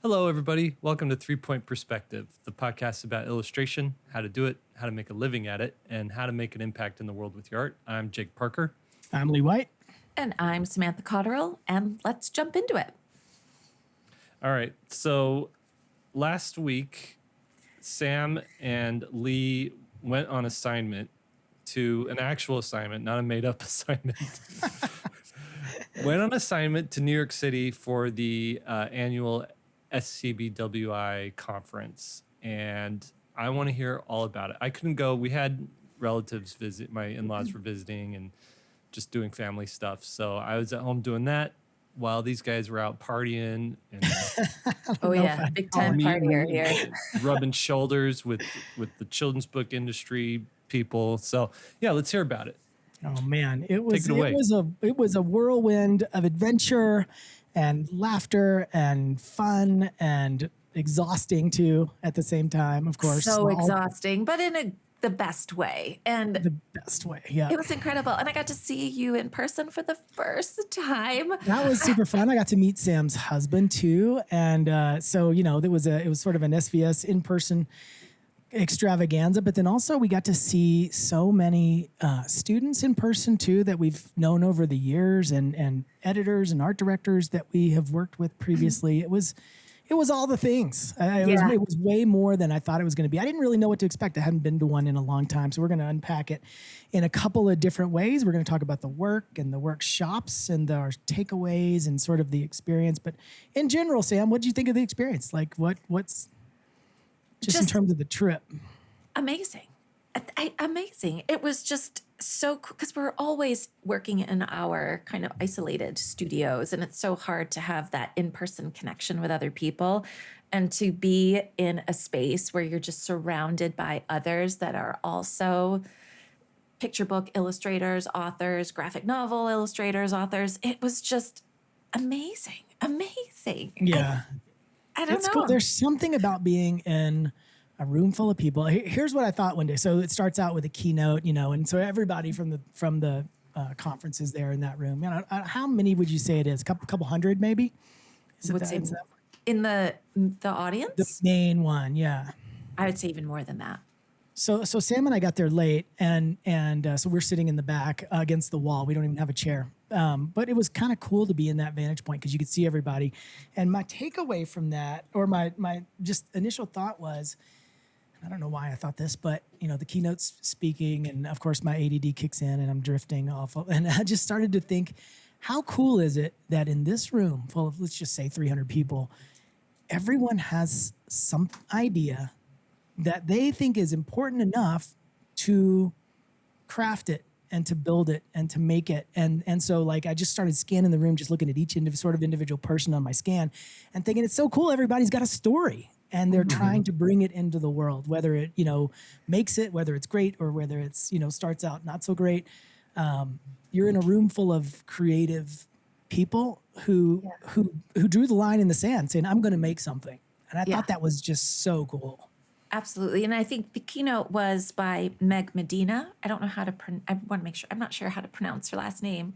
Hello, everybody. Welcome to 3-Point Perspective, the podcast about illustration, how to do it, how to make a living at it, and how to make an impact in the world with your art. I'm Jake Parker. I'm Lee White. And I'm Samantha Cotterill, and let's jump into it. All right. So last week, Sam and Lee went on assignment to an actual assignment, not a made-up assignment. Went on assignment to New York City for the annual SCBWI conference, and I want to hear all about it. I couldn't go. We had relatives visit. My in-laws were visiting and just doing family stuff. So I was at home doing that while these guys were out partying and Big time partier here. rubbing shoulders with the children's book industry people. So yeah, let's hear about it. Oh man, it was Take it away. it was a whirlwind of adventure and laughter and fun and exhausting too at the same time, of course. So exhausting, but in the best way. And the best way, yeah. it was incredible. And I got to see you in person for the first time. That was super fun. I got to meet Sam's husband too. And so, it was sort of an SVS in-person extravaganza, but then also we got to see so many students in person too that we've known over the years, and editors and art directors that we have worked with previously. It was all the things. It was way more than I thought it was going to be. I didn't really know what to expect. I hadn't been to one in a long time, so we're going to unpack it in a couple of different ways. We're going to talk about the work and the workshops and our takeaways and sort of the experience. But in general, Sam, what did you think of the experience? Like what's just in terms of the trip? Amazing. Amazing. It was just so cool because we're always working in our kind of isolated studios, and it's so hard to have that in-person connection with other people, and to be in a space where you're just surrounded by others that are also picture book illustrators, authors, graphic novel illustrators, authors. It was just amazing. Yeah. I don't know. Cool. There's something about being in a room full of people. Here's what I thought one day. So it starts out with a keynote, and so everybody from the conference is there in that room. How many would you say it is? A couple hundred, maybe? In the audience? The main one, yeah. I would say even more than that. So Sam and I got there late, and so we're sitting in the back against the wall. We don't even have a chair. But it was kind of cool to be in that vantage point because you could see everybody. And my takeaway from that, or my just initial thought was, I don't know why I thought this, but the keynote's speaking, and of course my ADD kicks in and I'm drifting off. And I just started to think, how cool is it that in this room full of, let's just say 300 people, everyone has some idea that they think is important enough to craft it and to build it and to make it. And so I just started scanning the room, just looking at each individual person on my scan and thinking, it's so cool. Everybody's got a story and they're trying to bring it into the world, whether it, makes it, whether it's great or whether it's, starts out not so great. You're in a room full of creative people who drew the line in the sand saying, I'm going to make something. And I thought that was just so cool. Absolutely. And I think the keynote was by Meg Medina. I don't know how to I want to make sure. I'm not sure how to pronounce her last name.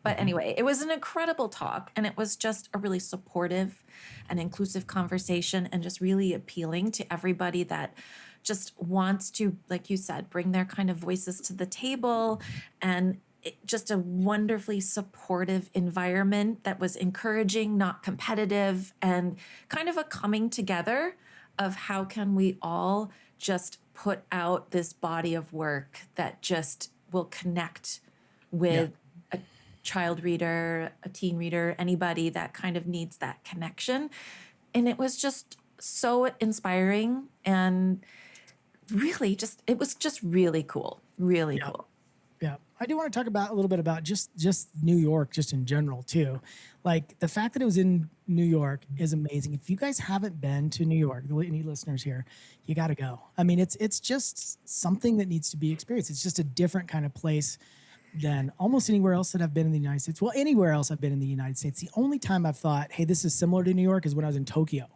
But anyway, it was an incredible talk, and it was just a really supportive and inclusive conversation, and just really appealing to everybody that just wants to, like you said, bring their kind of voices to the table, and just a wonderfully supportive environment that was encouraging, not competitive, and kind of a coming together of how can we all just put out this body of work that just will connect with a child reader, a teen reader, anybody that kind of needs that connection. And it was just so inspiring, and really it was just really cool, really cool. Yeah. I do want to talk a little bit about just New York, just in general too. Like the fact that it was in New York is amazing. If you guys haven't been to New York, any listeners here, you got to go. I mean, it's just something that needs to be experienced. It's just a different kind of place than almost anywhere else that I've been in the United States. Well, anywhere else I've been in the United States. The only time I've thought, hey, this is similar to New York is when I was in Tokyo.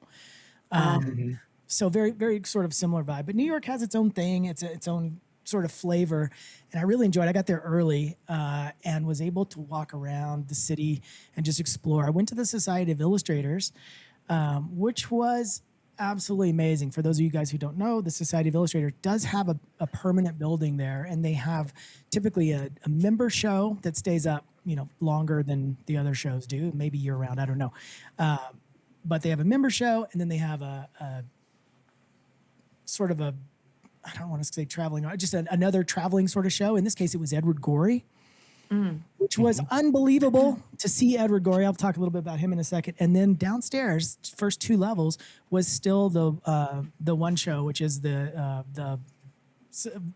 So very, very sort of similar vibe. But New York has its own thing. It's its own sort of flavor. And I really enjoyed it. I got there early and was able to walk around the city and just explore. I went to the Society of Illustrators which was absolutely amazing. For those of you guys who don't know, the Society of Illustrators does have a permanent building there, and they have typically a member show that stays up, longer than the other shows do, maybe year round. I don't know. But they have a member show, and then they have a sort of I don't want to say traveling, just another traveling sort of show. In this case, it was Edward Gorey, which was unbelievable to see Edward Gorey. I'll talk a little bit about him in a second. And then downstairs, first 2 levels, was still the one show, which is the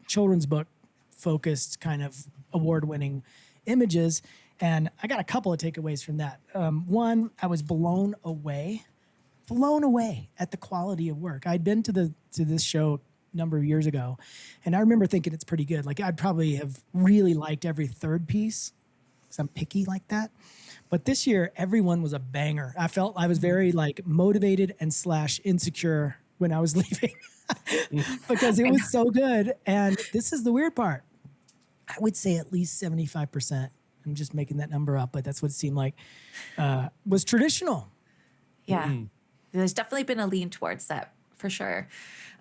children's book focused kind of award-winning images. And I got a couple of takeaways from that. One, I was blown away at the quality of work. I'd been to this show a number of years ago, and I remember thinking it's pretty good. Like, I'd probably have really liked every third piece because I'm picky like that. But this year, everyone was a banger. I felt I was very motivated and / insecure when I was leaving because it was so good. And this is the weird part. I would say at least 75%. I'm just making that number up, but that's what it seemed like, was traditional. Yeah. There's definitely been a lean towards that for sure.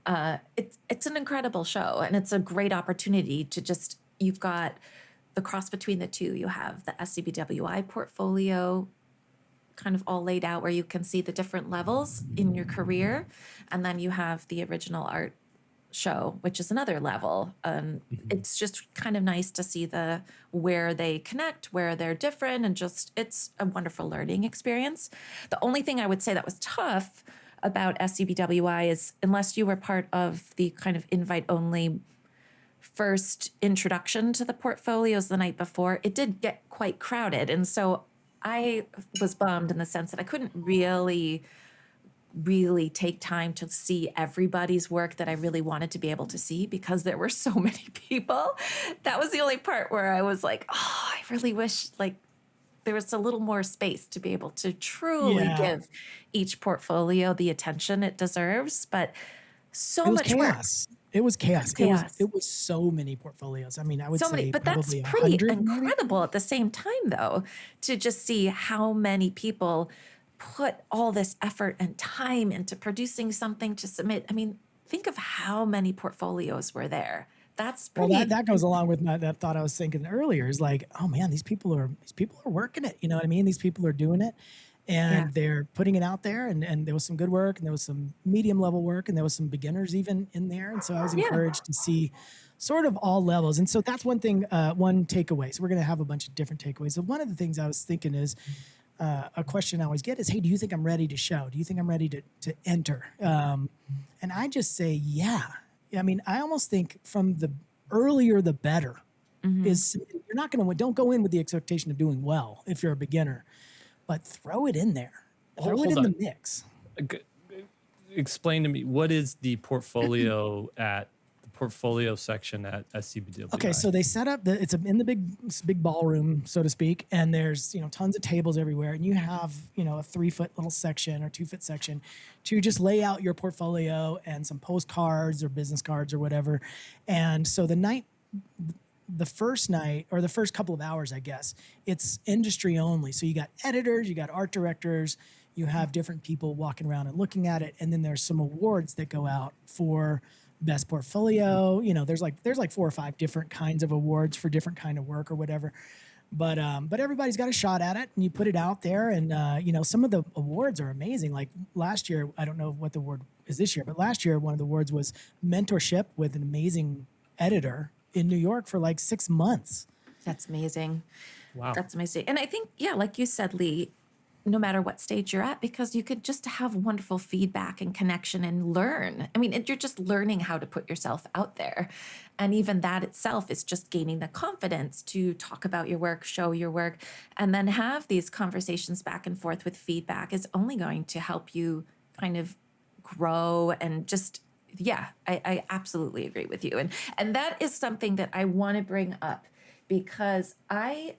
It's an incredible show, and it's a great opportunity to you've got the cross between the two. You have the SCBWI portfolio kind of all laid out where you can see the different levels in your career. And then you have the original art show, which is another level. It's just kind of nice to see where they connect, where they're different, and it's a wonderful learning experience. The only thing I would say that was tough about SCBWI is, unless you were part of the kind of invite only first introduction to the portfolios the night before, it did get quite crowded. And so I was bummed in the sense that I couldn't really take time to see everybody's work that I really wanted to be able to see because there were so many people. That was the only part where I was like, oh, I really wish there was a little more space to be able to truly give each portfolio the attention it deserves. But so much chaos. work. It was chaos. It was so many portfolios. I mean, I would say but that's pretty incredible at the same time, though, to just see how many people put all this effort and time into producing something to submit. I mean, think of how many portfolios were there. That's pretty. Well, that goes along with that thought I was thinking earlier. Is like, oh man, these people are working it. You know what I mean? These people are doing it, and they're putting it out there. And there was some good work, and there was some medium level work, and there was some beginners even in there. And so I was encouraged to see sort of all levels. And so that's one thing, one takeaway. So we're going to have a bunch of different takeaways. So one of the things I was thinking is, a question I always get is, hey, do you think I'm ready to show? Do you think I'm ready to enter? And I just say, yeah. I mean, I almost think from the earlier, the better. Is you're not going to, don't go in with the expectation of doing well if you're a beginner, but throw it in there. Throw it in the mix. Explain to me, what is the portfolio portfolio section at SCBWI? Okay, so they set up it's in the big ballroom, so to speak, and there's tons of tables everywhere, and you have a 3-foot little section or 2-foot section to just lay out your portfolio and some postcards or business cards or whatever. And so the first night or the first couple of hours, I guess, it's industry only. So you got editors, you got art directors, you have different people walking around and looking at it, and then there's some awards that go out for best portfolio. There's like 4 or 5 different kinds of awards for different kind of work or whatever. But everybody's got a shot at it, and you put it out there, and some of the awards are amazing. Like last year, I don't know what the award is this year, but last year one of the awards was mentorship with an amazing editor in New York for like 6 months. That's amazing. Wow. That's amazing. And I think, like you said, Lee, no matter what stage you're at, because you could just have wonderful feedback and connection and learn. I mean, you're just learning how to put yourself out there. And even that itself is just gaining the confidence to talk about your work, show your work, and then have these conversations back and forth with feedback is only going to help you kind of grow and just, I absolutely agree with you. And that is something that I want to bring up because I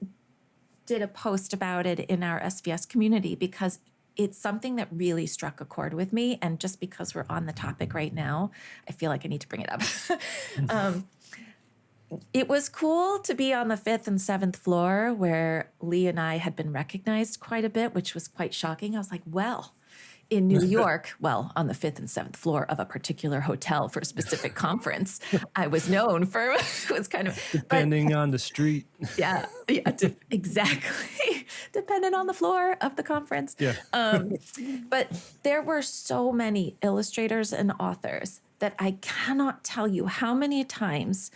did a post about it in our SVS community because it's something that really struck a chord with me. And just because we're on the topic right now, I feel like I need to bring it up. It was cool to be on the 5th and 7th floor where Lee and I had been recognized quite a bit, which was quite shocking. I was like, well, in New York, well, on the 5th and 7th floor of a particular hotel for a specific conference, I was known for, it was kind of, Depending on the street. yeah, exactly. Depending on the floor of the conference. Yeah. But there were so many illustrators and authors that I cannot tell you how many times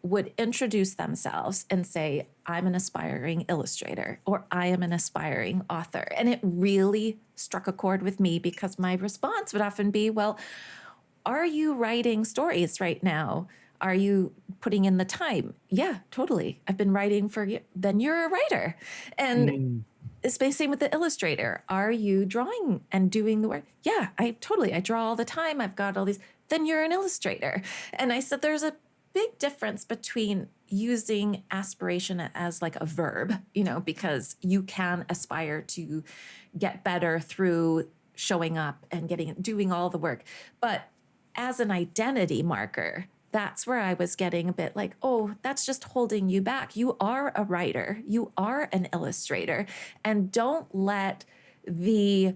would introduce themselves and say, I'm an aspiring illustrator or I am an aspiring author. And it really struck a chord with me because my response would often be, well, are you writing stories right now? Are you putting in the time? Yeah, totally. I've been writing for you. Then you're a writer. And it's the same with the illustrator. Are you drawing and doing the work? Yeah, I draw all the time. I've got all these. Then you're an illustrator. And I said, there's a big difference between using aspiration as like a verb, because you can aspire to get better through showing up and doing all the work. But as an identity marker, that's where I was getting a bit like, oh, that's just holding you back. You are a writer, you are an illustrator, and don't let the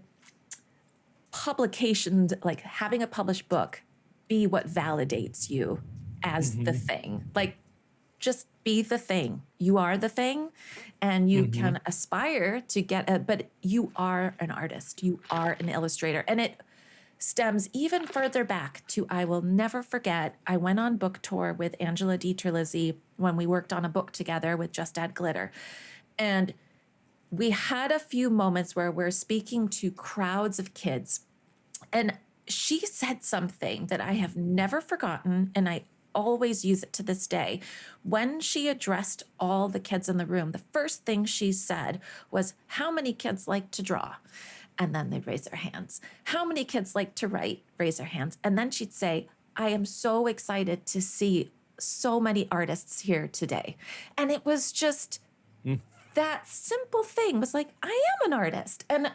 publication, like having a published book, be what validates you as the thing. Like, just be the thing. You are the thing, and you can aspire to get it, but you are an artist. You are an illustrator. And it stems even further back to, I will never forget, I went on book tour with Angela Dieterlizzi when we worked on a book together with Just Add Glitter. And we had a few moments where we're speaking to crowds of kids. And she said something that I have never forgotten, and I always use it to this day. When she addressed all the kids in the room, the first thing she said was, how many kids like to draw? And then they'd raise their hands. How many kids like to write? Raise their hands. And then she'd say, I am so excited to see so many artists here today. And it was just that simple thing was like, I am an artist. And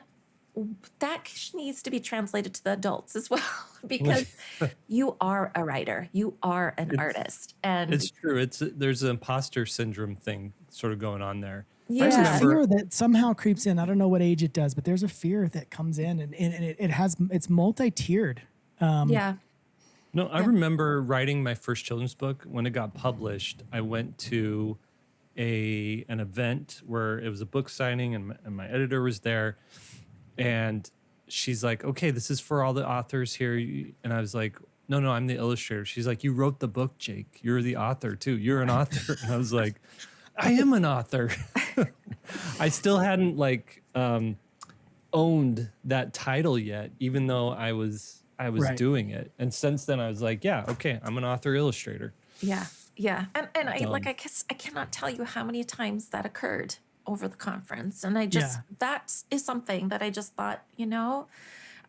that needs to be translated to the adults as well, because you are a writer, you are an artist, and it's true. There's an imposter syndrome thing sort of going on there. There's a fear that somehow creeps in. I don't know what age it does, but there's a fear that comes in, and it's multi-tiered. No, I remember writing my first children's book. When it got published, I went to an event where it was a book signing, and my editor was there. And she's like, okay, this is for all the authors here. And I was like, no, I'm the illustrator. She's like, you wrote the book, Jake. You're the author too. You're an author. And I was like, I am an author. I still hadn't owned that title yet, even though I was doing it. And since then I was like, yeah, okay, I'm an author illustrator. Yeah. And I guess I cannot tell you how many times that occurred over the conference. And I just, that is something that I just thought,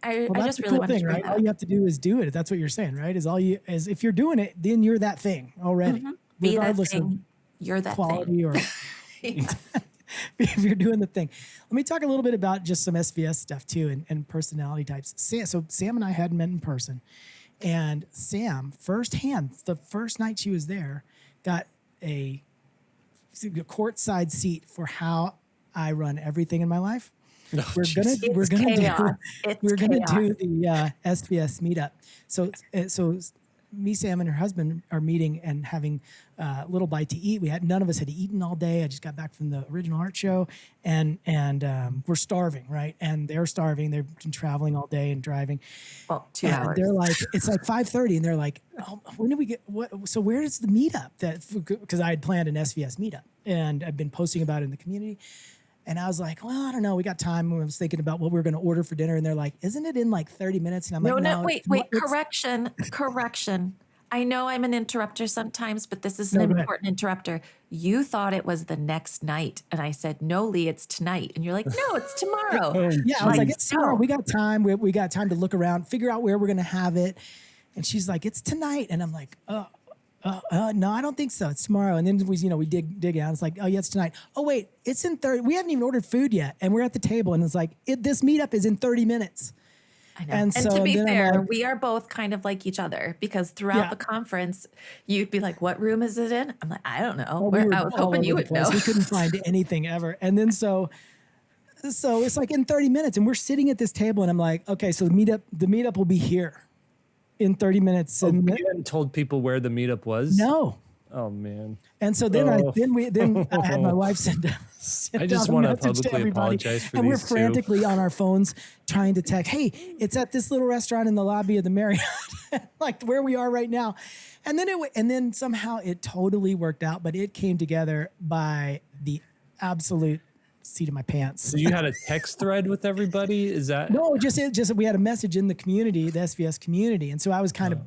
I just really wanted to bring that. All you have to do is do it. That's what you're saying, right? Is if you're doing it, then you're that thing already. Be that thing. You're that quality thing. Or if you're doing the thing. Let me talk a little bit about just some SVS stuff too, and personality types. So Sam and I hadn't met in person, and Sam firsthand, the first night she was there, got a courtside seat for how I run everything in my life. We're gonna do the SVS meetup. So me, Sam, and her husband are meeting and having a little bite to eat. None of us had eaten all day. I just got back from the original art show, and we're starving, right? And they're starving. They've been traveling all day and driving. Well, 2 hours. They're like, it's like 5:30, and they're like, oh, when did we get what? So where is the meetup? Because I had planned an SVS meetup, and I've been posting about it in the community. And I was like, well, I don't know. We got time. I was thinking about what we were going to order for dinner. And they're like, isn't it in like 30 minutes? And I'm like, no. Wait. Correction. I know I'm an interrupter sometimes, but this is an important interrupter. You thought it was the next night. And I said, no, Lee, it's tonight. And you're like, no, it's tomorrow. Yeah, I was like, it's tomorrow. We got time. We got time to look around, figure out where we're going to have it. And she's like, it's tonight. And I'm like, no, I don't think so. It's tomorrow. And then we dig out. It's like, oh yeah, it's tonight. Oh wait, it's in 30. We haven't even ordered food yet, and we're at the table, and it's like, this meetup is in 30 minutes. I know. And so, to be fair, we are both kind of like each other, because throughout the conference, you'd be like, what room is it in? I'm like, I don't know. Well, I was hoping you would know. We couldn't find anything ever. And then so So it's like in 30 minutes, and we're sitting at this table, and I'm like, okay, so the meetup will be here in 30 minutes. Oh, And you hadn't told people where the meetup was? no. Oh man. And so then I had my wife send I just out a want to message to publicly everybody, apologize for and these we're frantically on our phones trying to text, hey, it's at this little restaurant in the lobby of the Marriott, like where we are right now. And then somehow it totally worked out, but it came together by the absolute seat of my pants. So you had a text thread with everybody? Is that No, just we had a message in the community, the SVS community, and so I was kind of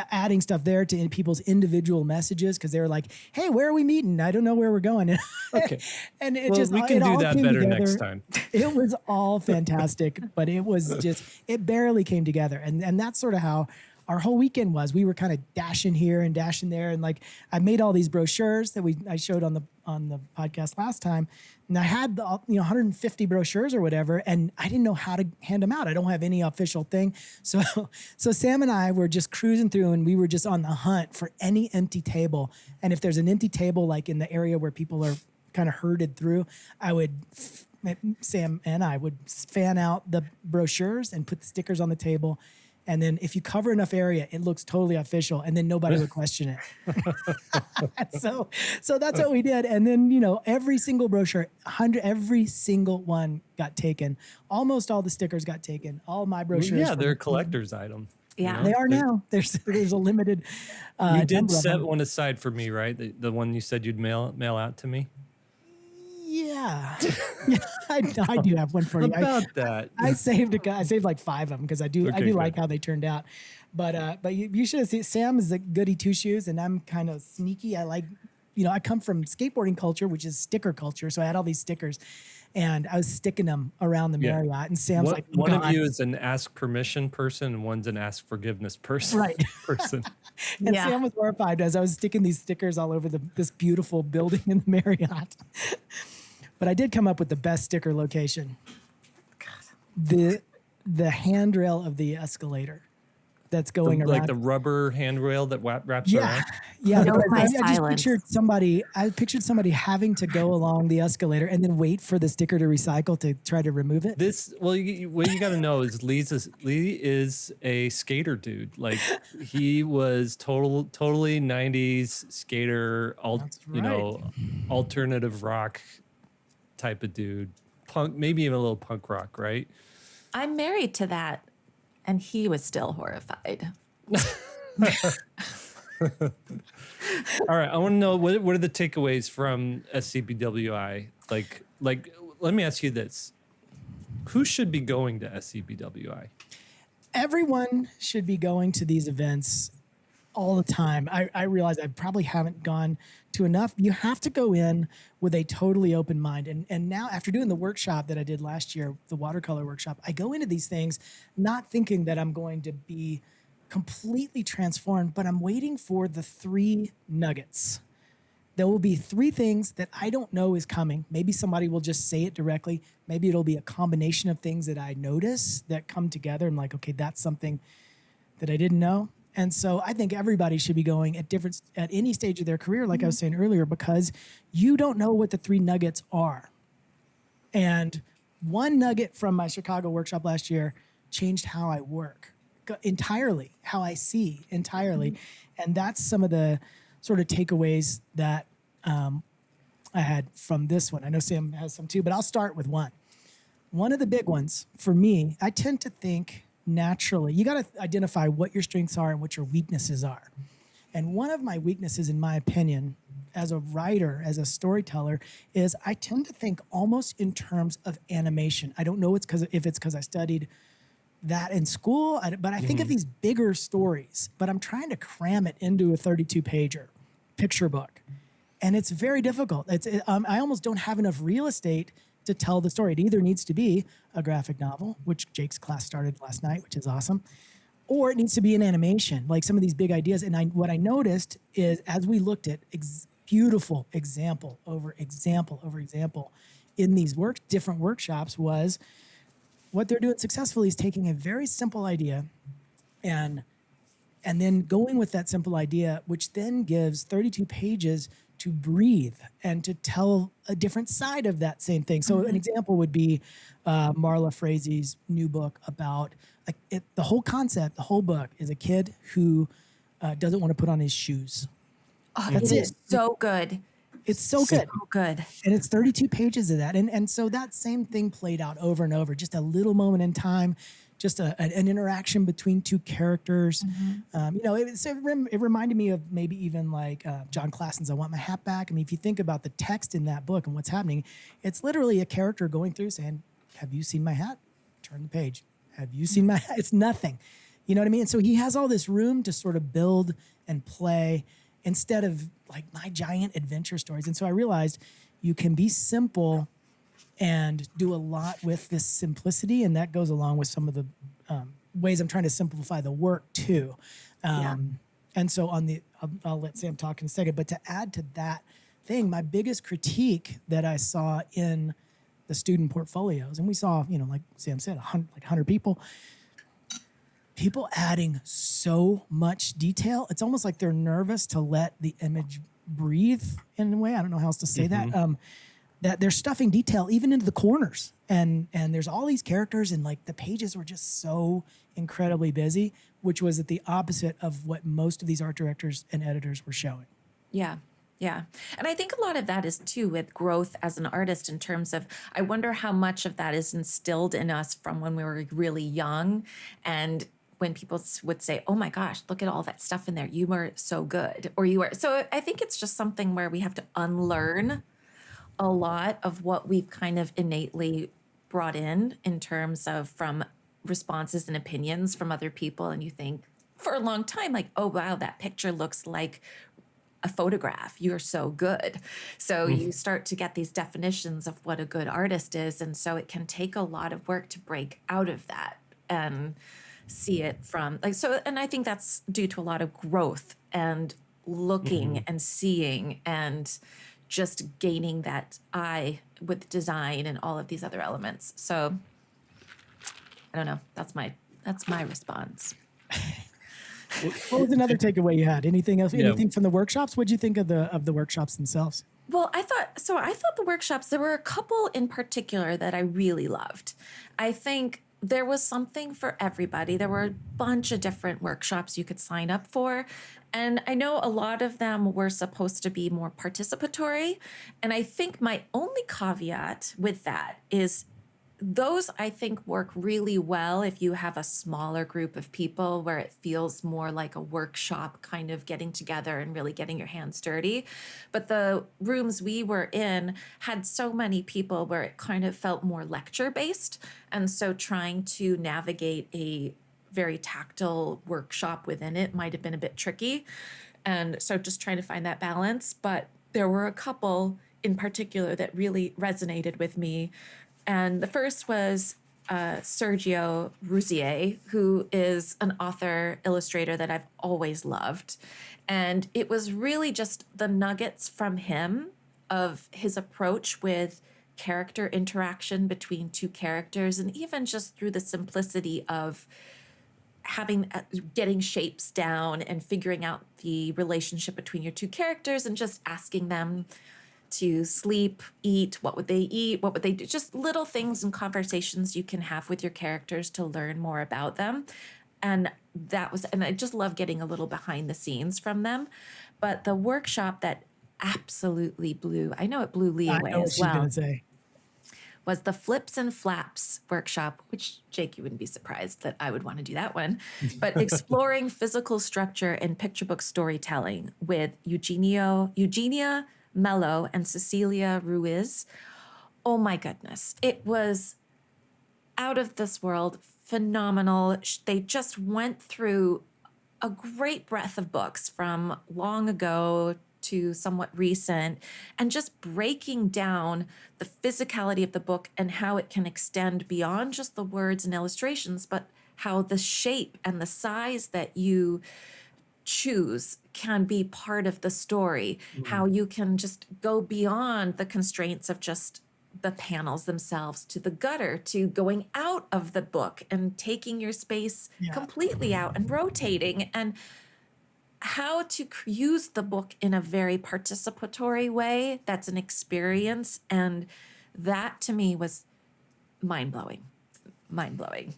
adding stuff there to people's individual messages because they were like, "Hey, where are we meeting? I don't know where we're going." okay? And it Well, we can all do that came better together. next time. It was all fantastic, but it barely came together, and that's sort of how our whole weekend was. We were kind of dashing here and dashing there, and like I made all these brochures that I showed on the podcast last time, and I had 150 brochures or whatever, and I didn't know how to hand them out. I don't have any official thing, so Sam and I were just cruising through, and we were just on the hunt for any empty table. And if there's an empty table like in the area where people are kind of herded through, Sam and I would fan out the brochures and put the stickers on the table. And then if you cover enough area, it looks totally official, and then nobody would question it. So that's what we did. And then, every single brochure, every single one got taken. Almost all the stickers got taken. All my brochures. Yeah, they're a collector's item. Yeah. They are now. There's a limited. You did number of set them. one aside for me, right? The one you said you'd mail out to me. Yeah, I do have one for you. About that. I saved like 5 of them because I do like how they turned out. But you should have seen Sam is a goody two shoes, and I'm kind of sneaky. I like, I come from skateboarding culture, which is sticker culture. So I had all these stickers, and I was sticking them around the Marriott. And Sam's like, one of you is an ask permission person, and one's an ask forgiveness person. Right. person. And Sam was horrified as I was sticking these stickers all over this beautiful building in the Marriott. But I did come up with the best sticker location. The handrail of the escalator that's going around. Like the rubber handrail that wraps around? Yeah. Note my I just silence. pictured somebody having to go along the escalator and then wait for the sticker to recycle to try to remove it. What you got to know is Lee is a skater dude. Like he was totally 90s skater, alternative rock type of dude, punk, maybe even a little punk rock, right? I'm married to that, and he was still horrified. All right, I want to know what are the takeaways from SCBWI? Like, let me ask you this: who should be going to SCBWI? Everyone should be going to these events all the time. I realize I probably haven't gone to enough. You have to go in with a totally open mind. And now after doing the workshop that I did last year, the watercolor workshop, I go into these things not thinking that I'm going to be completely transformed, but I'm waiting for the 3 nuggets. There will be 3 things that I don't know is coming. Maybe somebody will just say it directly. Maybe it'll be a combination of things that I notice that come together. I'm like, okay, that's something that I didn't know. And so I think everybody should be going at any stage of their career, like I was saying earlier, because you don't know what the 3 nuggets are. And one nugget from my Chicago workshop last year changed how I work entirely, how I see entirely. And that's some of the sort of takeaways that I had from this one. I know Sam has some too, but I'll start with one. One of the big ones for me, I tend to think naturally. You got to identify what your strengths are and what your weaknesses are. And one of my weaknesses, in my opinion, as a writer, as a storyteller, is I tend to think almost in terms of animation. I don't know if it's because I studied that in school, but I think of these bigger stories, but I'm trying to cram it into a 32-pager picture book. And it's very difficult. I almost don't have enough real estate to tell the story. It either needs to be a graphic novel, which Jake's class started last night, which is awesome, or it needs to be an animation, like some of these big ideas. And what I noticed is, as we looked at beautiful example over example over example in these different workshops, was what they're doing successfully is taking a very simple idea and then going with that simple idea, which then gives 32 pages to breathe and to tell a different side of that same thing. So an example would be Marla Frazie's new book about the whole concept, the whole book is a kid who doesn't want to put on his shoes. Oh, That's it it. is so good. It's so good. So good. And it's 32 pages of that. And so that same thing played out over and over, just a little moment in time, just an interaction between two characters. It reminded me of maybe even like John Klassen's I Want My Hat Back. I mean, if you think about the text in that book and what's happening, it's literally a character going through saying, have you seen my hat? Turn the page. Have you seen my hat? It's nothing. You know what I mean? And so he has all this room to sort of build and play instead of like my giant adventure stories. And so I realized you can be simple and do a lot with this simplicity. And that goes along with some of the ways I'm trying to simplify the work too. And so I'll let Sam talk in a second, but to add to that thing, my biggest critique that I saw in the student portfolios, and we saw, like Sam said, 100 people adding so much detail. It's almost like they're nervous to let the image breathe in a way. I don't know how else to say that. That they're stuffing detail even into the corners. And there's all these characters and like the pages were just so incredibly busy, which was at the opposite of what most of these art directors and editors were showing. Yeah. Yeah. And I think a lot of that is too with growth as an artist in terms of, I wonder how much of that is instilled in us from when we were really young. And when people would say, oh my gosh, look at all that stuff in there. You were so good. Or you were. So I think it's just something where we have to unlearn a lot of what we've kind of innately brought in terms of from responses and opinions from other people. And you think for a long time, like, oh, wow, that picture looks like a photograph. You're so good. So you start to get these definitions of what a good artist is. And so it can take a lot of work to break out of that and see it from like, so, and I think that's due to a lot of growth and looking and seeing and just gaining that eye with design and all of these other elements. So I don't know. That's my response. What was another takeaway you had? Anything else? Anything from the workshops? What'd you think of the workshops themselves? Well, I thought the workshops, there were a couple in particular that I really loved. I think there was something for everybody. There were a bunch of different workshops you could sign up for. And I know a lot of them were supposed to be more participatory. And I think my only caveat with that is those I think work really well if you have a smaller group of people where it feels more like a workshop kind of getting together and really getting your hands dirty. But the rooms we were in had so many people where it kind of felt more lecture based. And so trying to navigate a very tactile workshop within it might have been a bit tricky. And so just trying to find that balance. But there were a couple in particular that really resonated with me. And the first was Sergio Rousier, who is an author, illustrator that I've always loved. And it was really just the nuggets from him of his approach with character interaction between two characters, and even just through the simplicity of getting shapes down and figuring out the relationship between your two characters and just asking them to sleep, eat, what would they eat, what would they do, just little things and conversations you can have with your characters to learn more about them. And I just love getting a little behind the scenes from them. But the workshop that absolutely blew Lee away as well, was the Flips and Flaps workshop, which, Jake, you wouldn't be surprised that I would want to do that one, but exploring physical structure in picture book storytelling with Eugenia Mello and Cecilia Ruiz. Oh my goodness. It was out of this world, phenomenal. They just went through a great breadth of books from long ago to somewhat recent, and just breaking down the physicality of the book and how it can extend beyond just the words and illustrations, but how the shape and the size that you choose can be part of the story, how you can just go beyond the constraints of just the panels themselves to the gutter, to going out of the book and taking your space completely out and rotating. And how to use the book in a very participatory way. That's an experience. And that to me was mind-blowing. Mind-blowing.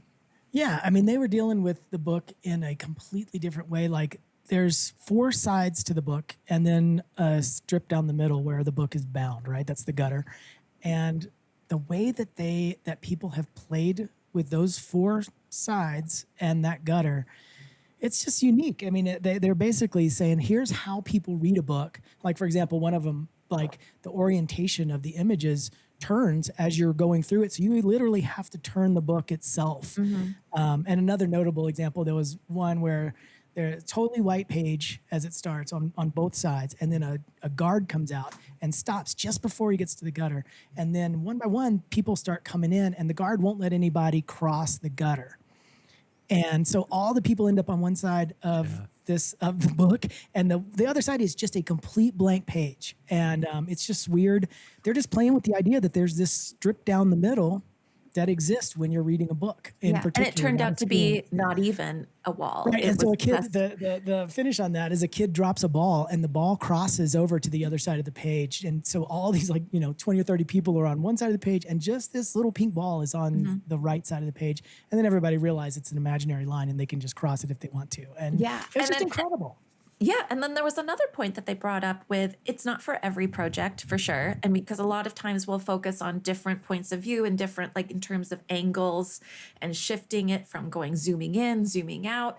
Yeah, I mean, they were dealing with the book in a completely different way. Like, there's 4 sides to the book, and then a strip down the middle where the book is bound, right? That's the gutter. And the way that people have played with those 4 sides and that gutter, it's just unique. I mean, they're basically saying, here's how people read a book. Like, for example, one of them, like the orientation of the images turns as you're going through it. So you literally have to turn the book itself. And another notable example, there was one where there's a totally white page as it starts on both sides. And then a guard comes out and stops just before he gets to the gutter. And then one by one, people start coming in and the guard won't let anybody cross the gutter. And so all the people end up on one side of of the book, and the other side is just a complete blank page. And it's just weird. They're just playing with the idea that there's this strip down the middle that exists when you're reading a book. In particular, and it turned out to be not even a wall. Right, It and so was a kid, just- the finish on that is a kid drops a ball and the ball crosses over to the other side of the page. And so all these 20 or 30 people are on one side of the page and just this little pink ball is on the right side of the page. And then everybody realizes it's an imaginary line and they can just cross it if they want to. And Yeah, it's and just then- incredible. Yeah, and then there was another point that they brought up with it's not for every project for sure. And because a lot of times we'll focus on different points of view and different, like in terms of angles and shifting it from zooming in, zooming out.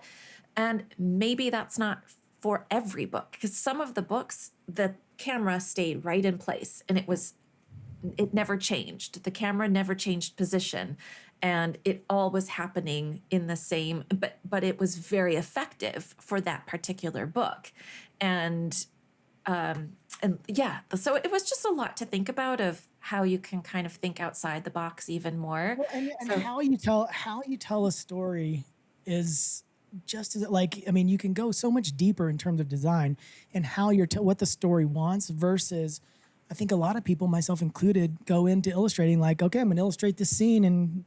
And maybe that's not for every book because some of the books, the camera stayed right in place and it never changed. The camera never changed position. And it all was happening in the same, but it was very effective for that particular book. And yeah, so it was just a lot to think about of how you can kind of think outside the box even more. Well, and So- how you tell a story is just as you can go so much deeper in terms of design and how what the story wants versus I think a lot of people, myself included, go into illustrating like, okay, I'm going to illustrate this scene and,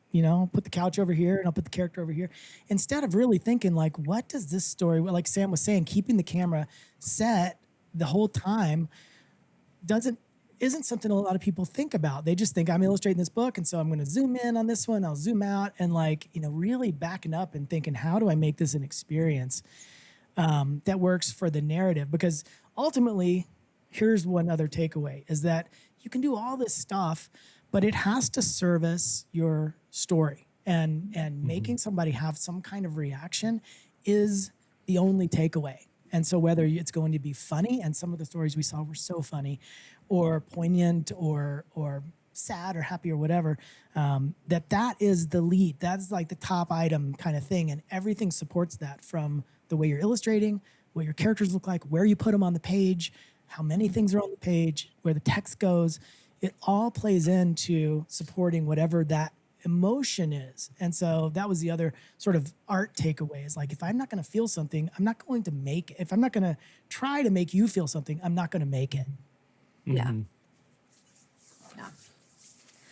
put the couch over here and I'll put the character over here. Instead of really thinking like, what does this story, like Sam was saying, keeping the camera set the whole time isn't something a lot of people think about. They just think I'm illustrating this book. And so I'm going to zoom in on this one. I'll zoom out and really backing up and thinking, how do I make this an experience that works for the narrative? Because ultimately, here's one other takeaway is that you can do all this stuff, but it has to service your story. And making somebody have some kind of reaction is the only takeaway. And so whether it's going to be funny, and some of the stories we saw were so funny, or poignant, or sad or happy or whatever, that is the lead. That's like the top item kind of thing. And everything supports that, from the way you're illustrating, what your characters look like, where you put them on the page, how many things are on the page, where the text goes. It all plays into supporting whatever that emotion is. And so that was the other sort of art takeaway is like, if I'm not going to feel something, I'm not going to make it. If I'm not going to try to make you feel something, I'm not going to make it. Yeah. Yeah.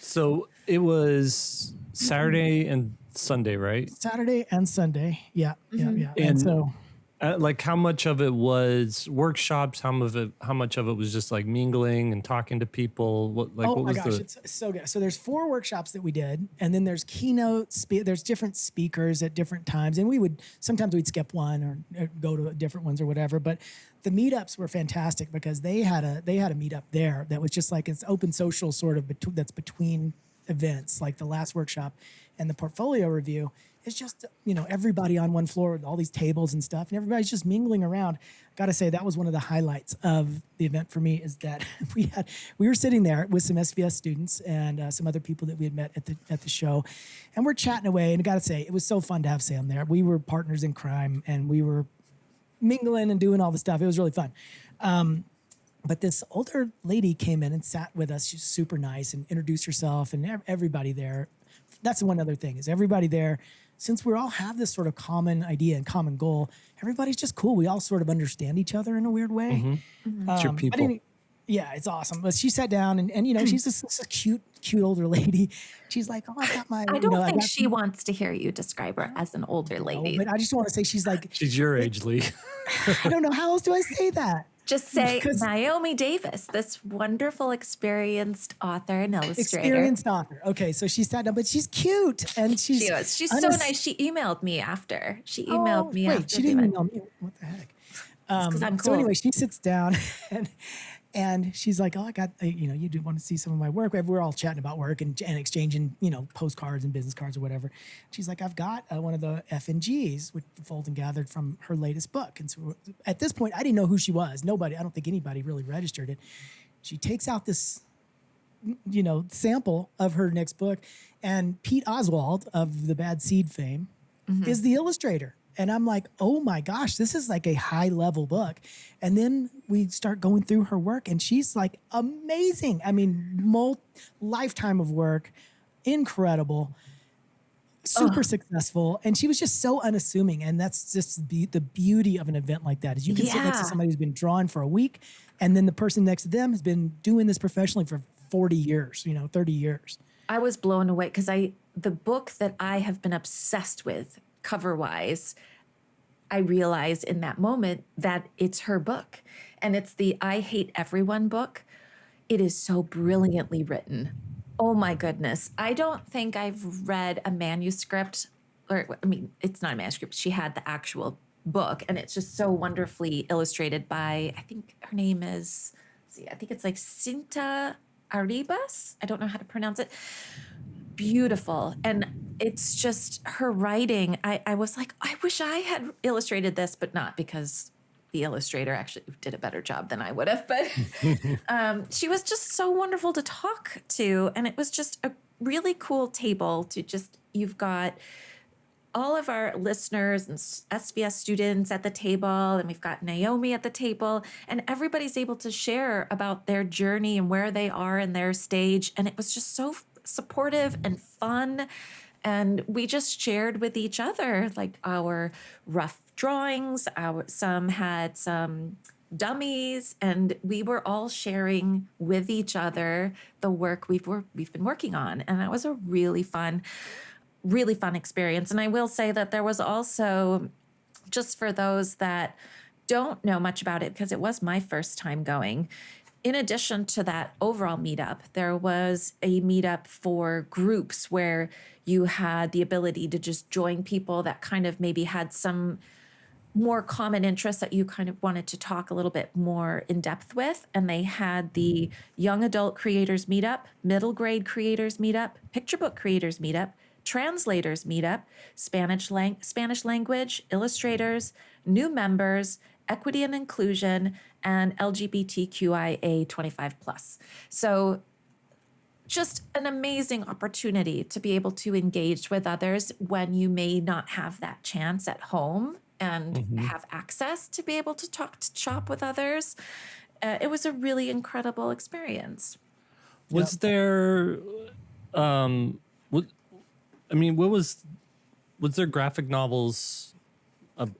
So it was Saturday and Sunday, right? Saturday and Sunday. Yeah. Yeah. And And- so Like how much of it was workshops? How much of it was just like mingling and talking to people? What my was gosh, it's so good. So there's 4 workshops that we did, and then there's Keynote. There's different speakers at different times, and sometimes we'd skip one or go to different ones or whatever. But the meetups were fantastic because they had a meetup there that was just like it's open social sort of that's between events. Like the last workshop and the portfolio review is just everybody on one floor with all these tables and stuff, and everybody's just mingling around. Gotta say that was one of the highlights of the event for me is that we were sitting there with some SVS students and some other people that we had met at the show, and we're chatting away. And I gotta say it was so fun to have Sam there. We were partners in crime, and we were mingling and doing all the stuff. It was really fun. But this older lady came in and sat with us. She's super nice and introduced herself, and everybody there. That's the one other thing is everybody there. Since we all have this sort of common idea and common goal, everybody's just cool. We all sort of understand each other in a weird way. It's your people. Yeah, it's awesome. But she sat down and she's this cute older lady. She's like, oh, I got my. I don't think she wants to hear you describe her as an older lady. But I just want to say she's like, She's your age, Lee. I don't know how else do I say that. Just say Because Naomi Davis, this wonderful, experienced author and illustrator. experienced author. Okay, so she sat down, but she's cute and she's She's so nice. She emailed me after. She emailed me wait, after. she didn't email me. What the heck? Because I'm cool. So anyway, she sits down and she's like, "Oh, I got you do want to see some of my work?" We're all chatting about work and exchanging postcards and business cards or whatever. She's like, "I've got one of the F&Gs, which Fold and Gathered from her latest book." And so at this point, I didn't know who she was. I don't think anybody really registered it. She takes out this sample of her next book, and Pete Oswald of the Bad Seed fame is the illustrator. And I'm like, oh my gosh, this is like a high level book. And then we start going through her work and she's like amazing. I mean, lifetime of work, incredible, super successful. And she was just so unassuming. And that's just the beauty of an event like that is you can sit next to somebody who's been drawing for a week. And then the person next to them has been doing this professionally for 40 years, 30 years. I was blown away because the book that I have been obsessed with cover-wise, I realized in that moment that it's her book. And it's the I Hate Everyone book. It is so brilliantly written. Oh my goodness. I don't think I've read a manuscript, it's not a manuscript. She had the actual book and it's just so wonderfully illustrated by, I think her name is, I think it's like Cinta Arribas. I don't know how to pronounce it. Beautiful. And it's just her writing. I was like, I wish I had illustrated this, but not because the illustrator actually did a better job than I would have. But she was just so wonderful to talk to. And it was just a really cool table to you've got all of our listeners and SVS students at the table, and we've got Naomi at the table, and everybody's able to share about their journey and where they are in their stage. And it was just so supportive and fun. And we just shared with each other like our rough drawings. Some had some dummies, and we were all sharing with each other the work we've been working on. And that was a really fun experience. And I will say that there was also, just for those that don't know much about it, because it was my first time going, in addition to that overall meetup, there was a meetup for groups where you had the ability to just join people that kind of maybe had some more common interests that you kind of wanted to talk a little bit more in depth with. And they had the young adult creators meetup, middle grade creators meetup, picture book creators meetup, translators meetup, Spanish language, illustrators, new members, equity and inclusion, and LGBTQIA 25+. So just an amazing opportunity to be able to engage with others when you may not have that chance at home and have access to be able to shop with others. It was a really incredible experience. Was there, what was there graphic novels?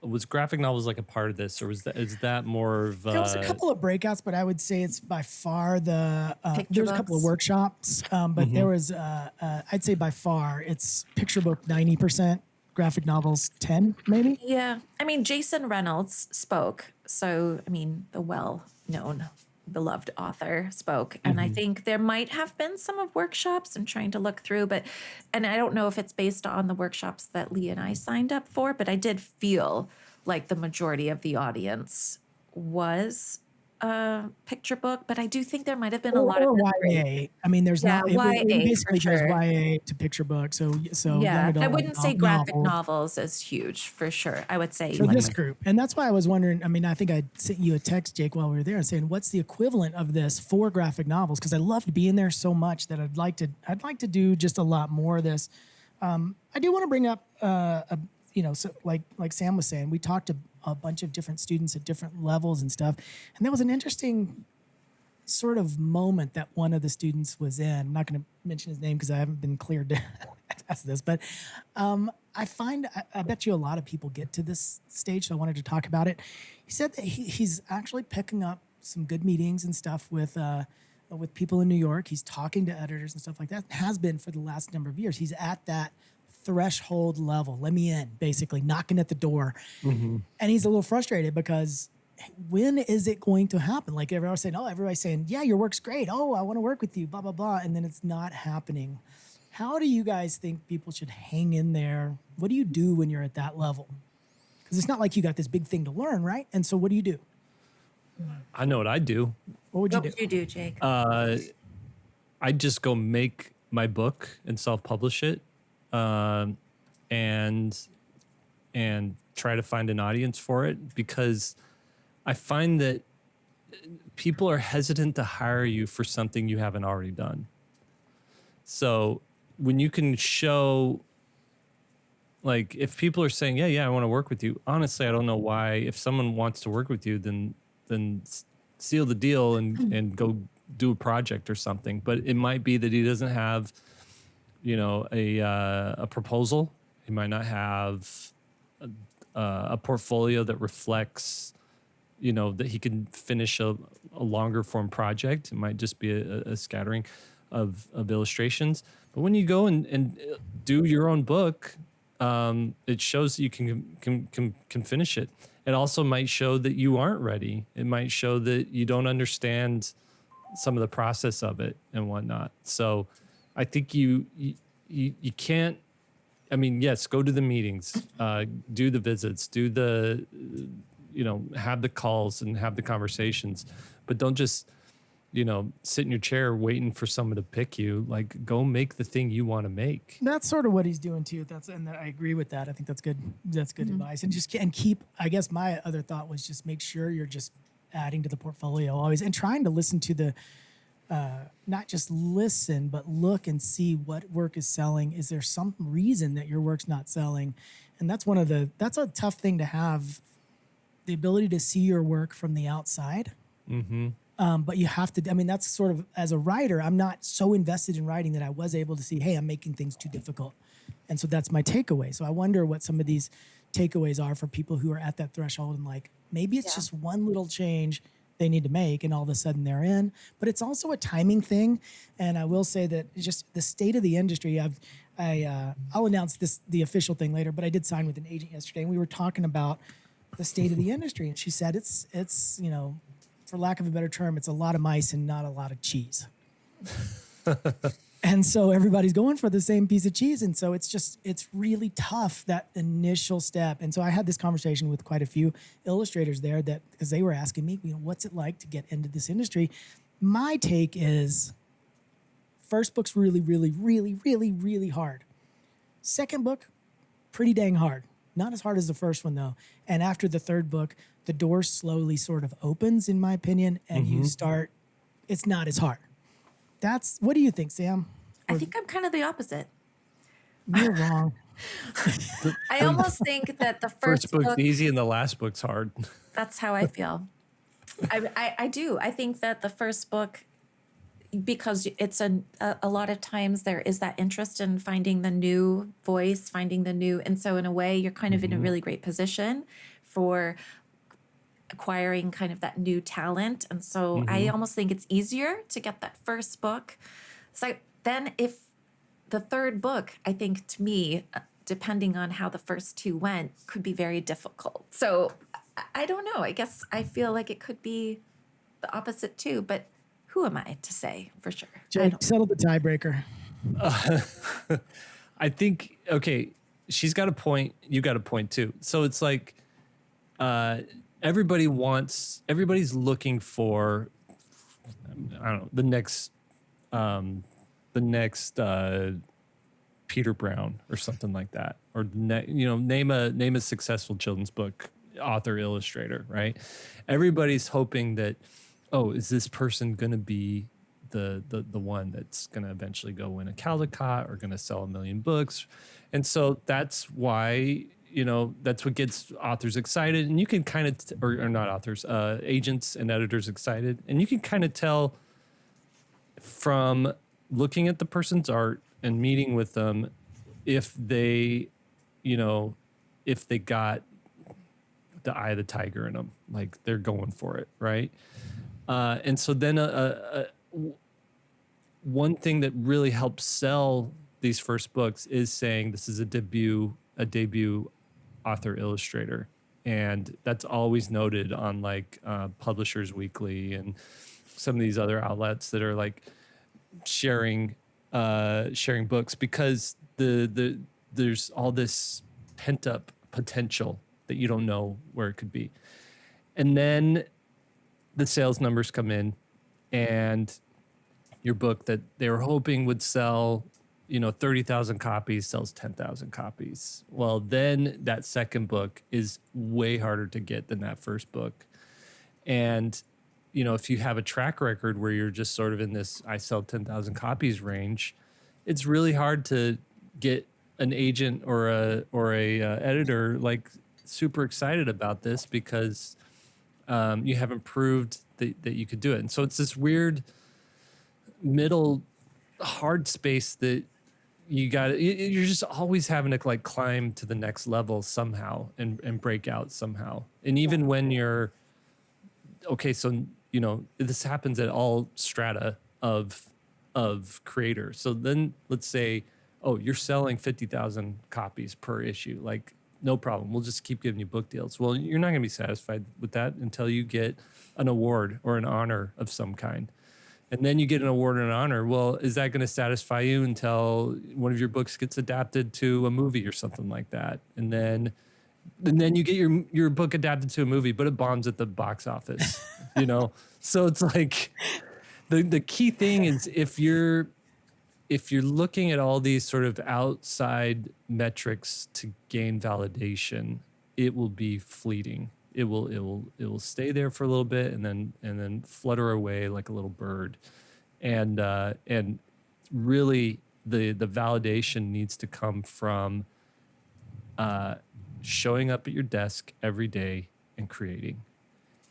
Was graphic novels like a part of this, or is that more of? There was a couple of breakouts, but I would say it's by far there was a couple of workshops, but there was I'd say by far it's picture book 90%, graphic novels 10 maybe. Yeah, I mean Jason Reynolds spoke, so I mean the well-known, beloved author spoke, and I think there might have been some of workshops. I'm trying to look through, and I don't know if it's based on the workshops that Lee and I signed up for, but I did feel like the majority of the audience was picture book, but I do think there might have been a lot of YA. I mean, there's not YA, it basically for sure. goes YA to picture book. So yeah, young adult, I wouldn't say graphic novels is huge for sure. I would say for this group, and that's why I was wondering. I mean, I think I sent you a text, Jake, while we were there, saying what's the equivalent of this for graphic novels? Because I loved being there so much that I'd like to do just a lot more of this. I do want to bring up so like Sam was saying, we talked to a bunch of different students at different levels and stuff. And there was an interesting sort of moment that one of the students was in. I'm not going to mention his name because I haven't been cleared to ask this, but I bet you a lot of people get to this stage, so I wanted to talk about it. He said that he's actually picking up some good meetings and stuff with people in New York. He's talking to editors and stuff like that. Has been for the last number of years. He's at that threshold level. Let me in, basically knocking at the door. And he's a little frustrated because when is it going to happen? Like everybody's saying, yeah, your work's great. Oh, I want to work with you, blah, blah, blah. And then it's not happening. How do you guys think people should hang in there? What do you do when you're at that level? Because it's not like you got this big thing to learn, right? And so what do you do? I know what I do. What would you What do? would you do, Jake? I'd just go make my book and self-publish it, and try to find an audience for it, because I find that people are hesitant to hire you for something you haven't already done. So when you can show, like, if people are saying, yeah, I want to work with you. Honestly, I don't know why. If someone wants to work with you, then seal the deal and go do a project or something. But it might be that he doesn't have, a proposal. He might not have a portfolio that reflects, that he can finish a longer form project. It might just be a scattering of illustrations. But when you go and do your own book, it shows that you can finish it. It also might show that you aren't ready. It might show that you don't understand some of the process of it and whatnot. So I think you can't, yes, go to the meetings, do the visits, do the, have the calls and have the conversations, but don't just, sit in your chair waiting for someone to pick you. Like, go make the thing you want to make. That's sort of what he's doing too. I agree with that. I think that's good. That's good advice. And keep, I guess my other thought was just make sure you're just adding to the portfolio always, and trying to listen to the, not just listen, but look and see what work is selling. Is there some reason that your work's not selling? And that's that's a tough thing to have, the ability to see your work from the outside. But you have to, that's sort of, as a writer, I'm not so invested in writing that I was able to see, hey, I'm making things too difficult. And so that's my takeaway. So I wonder what some of these takeaways are for people who are at that threshold, and like, maybe it's just one little change they need to make and all of a sudden they're in. But it's also a timing thing. And I will say that just the state of the industry, I'll announce the official thing later, but I did sign with an agent yesterday, and we were talking about the state of the industry. And she said it's for lack of a better term, it's a lot of mice and not a lot of cheese. And so everybody's going for the same piece of cheese. And so it's really tough, that initial step. And so I had this conversation with quite a few illustrators there, because they were asking me, what's it like to get into this industry? My take is, first book's really, really, really, really, really hard. Second book, pretty dang hard. Not as hard as the first one though. And after the third book, the door slowly sort of opens, in my opinion, and you start, it's not as hard. What do you think, Sam? I think I'm kind of the opposite. You're wrong. I almost think that the first book's book, easy and the last book's hard. that's how I feel. I do. I think that the first book, because it's a lot of times there is that interest in finding the new voice, finding the new, and so in a way you're kind of in a really great position for acquiring kind of that new talent. And so I almost think it's easier to get that first book. So then if the third book, I think to me, depending on how the first two went, could be very difficult. So I don't know. I guess I feel like it could be the opposite too, but who am I to say for sure? Jake, settle the tiebreaker. I think, okay, she's got a point. You got a point too. So it's like, everybody's looking for, I don't know, the next Peter Brown or something like that, or name a successful children's book author, illustrator, right? Everybody's hoping that, oh, is this person going to be the one that's going to eventually go win a Caldecott or going to sell 1 million books? And so that's why, that's what gets authors excited. And you can kind of, or not authors, agents and editors excited. And you can kind of tell from looking at the person's art and meeting with them if they, if they got the eye of the tiger in them, like they're going for it, right? And so then one thing that really helps sell these first books is saying this is a debut author illustrator. And that's always noted on like Publishers Weekly and some of these other outlets that are like sharing books, because there's all this pent up potential that you don't know where it could be. And then the sales numbers come in, and your book that they were hoping would sell, 30,000 copies sells 10,000 copies. Well, then that second book is way harder to get than that first book. And, if you have a track record where you're just sort of in this, I sell 10,000 copies range, it's really hard to get an agent or a editor like super excited about this, because you haven't proved that you could do it. And so it's this weird middle hard space that you're just always having to like climb to the next level somehow and break out somehow. And even when you're okay, so this happens at all strata of creators. So then let's say, oh, you're selling 50,000 copies per issue, like no problem, we'll just keep giving you book deals. Well, you're not going to be satisfied with that until you get an award or an honor of some kind. And then you get an award and an honor. Well, is that going to satisfy you until one of your books gets adapted to a movie or something like that? And then you get your book adapted to a movie, but it bombs at the box office, So it's like the key thing is if you're looking at all these sort of outside metrics to gain validation, it will be fleeting. It will stay there for a little bit and then flutter away like a little bird. And really the validation needs to come from showing up at your desk every day and creating.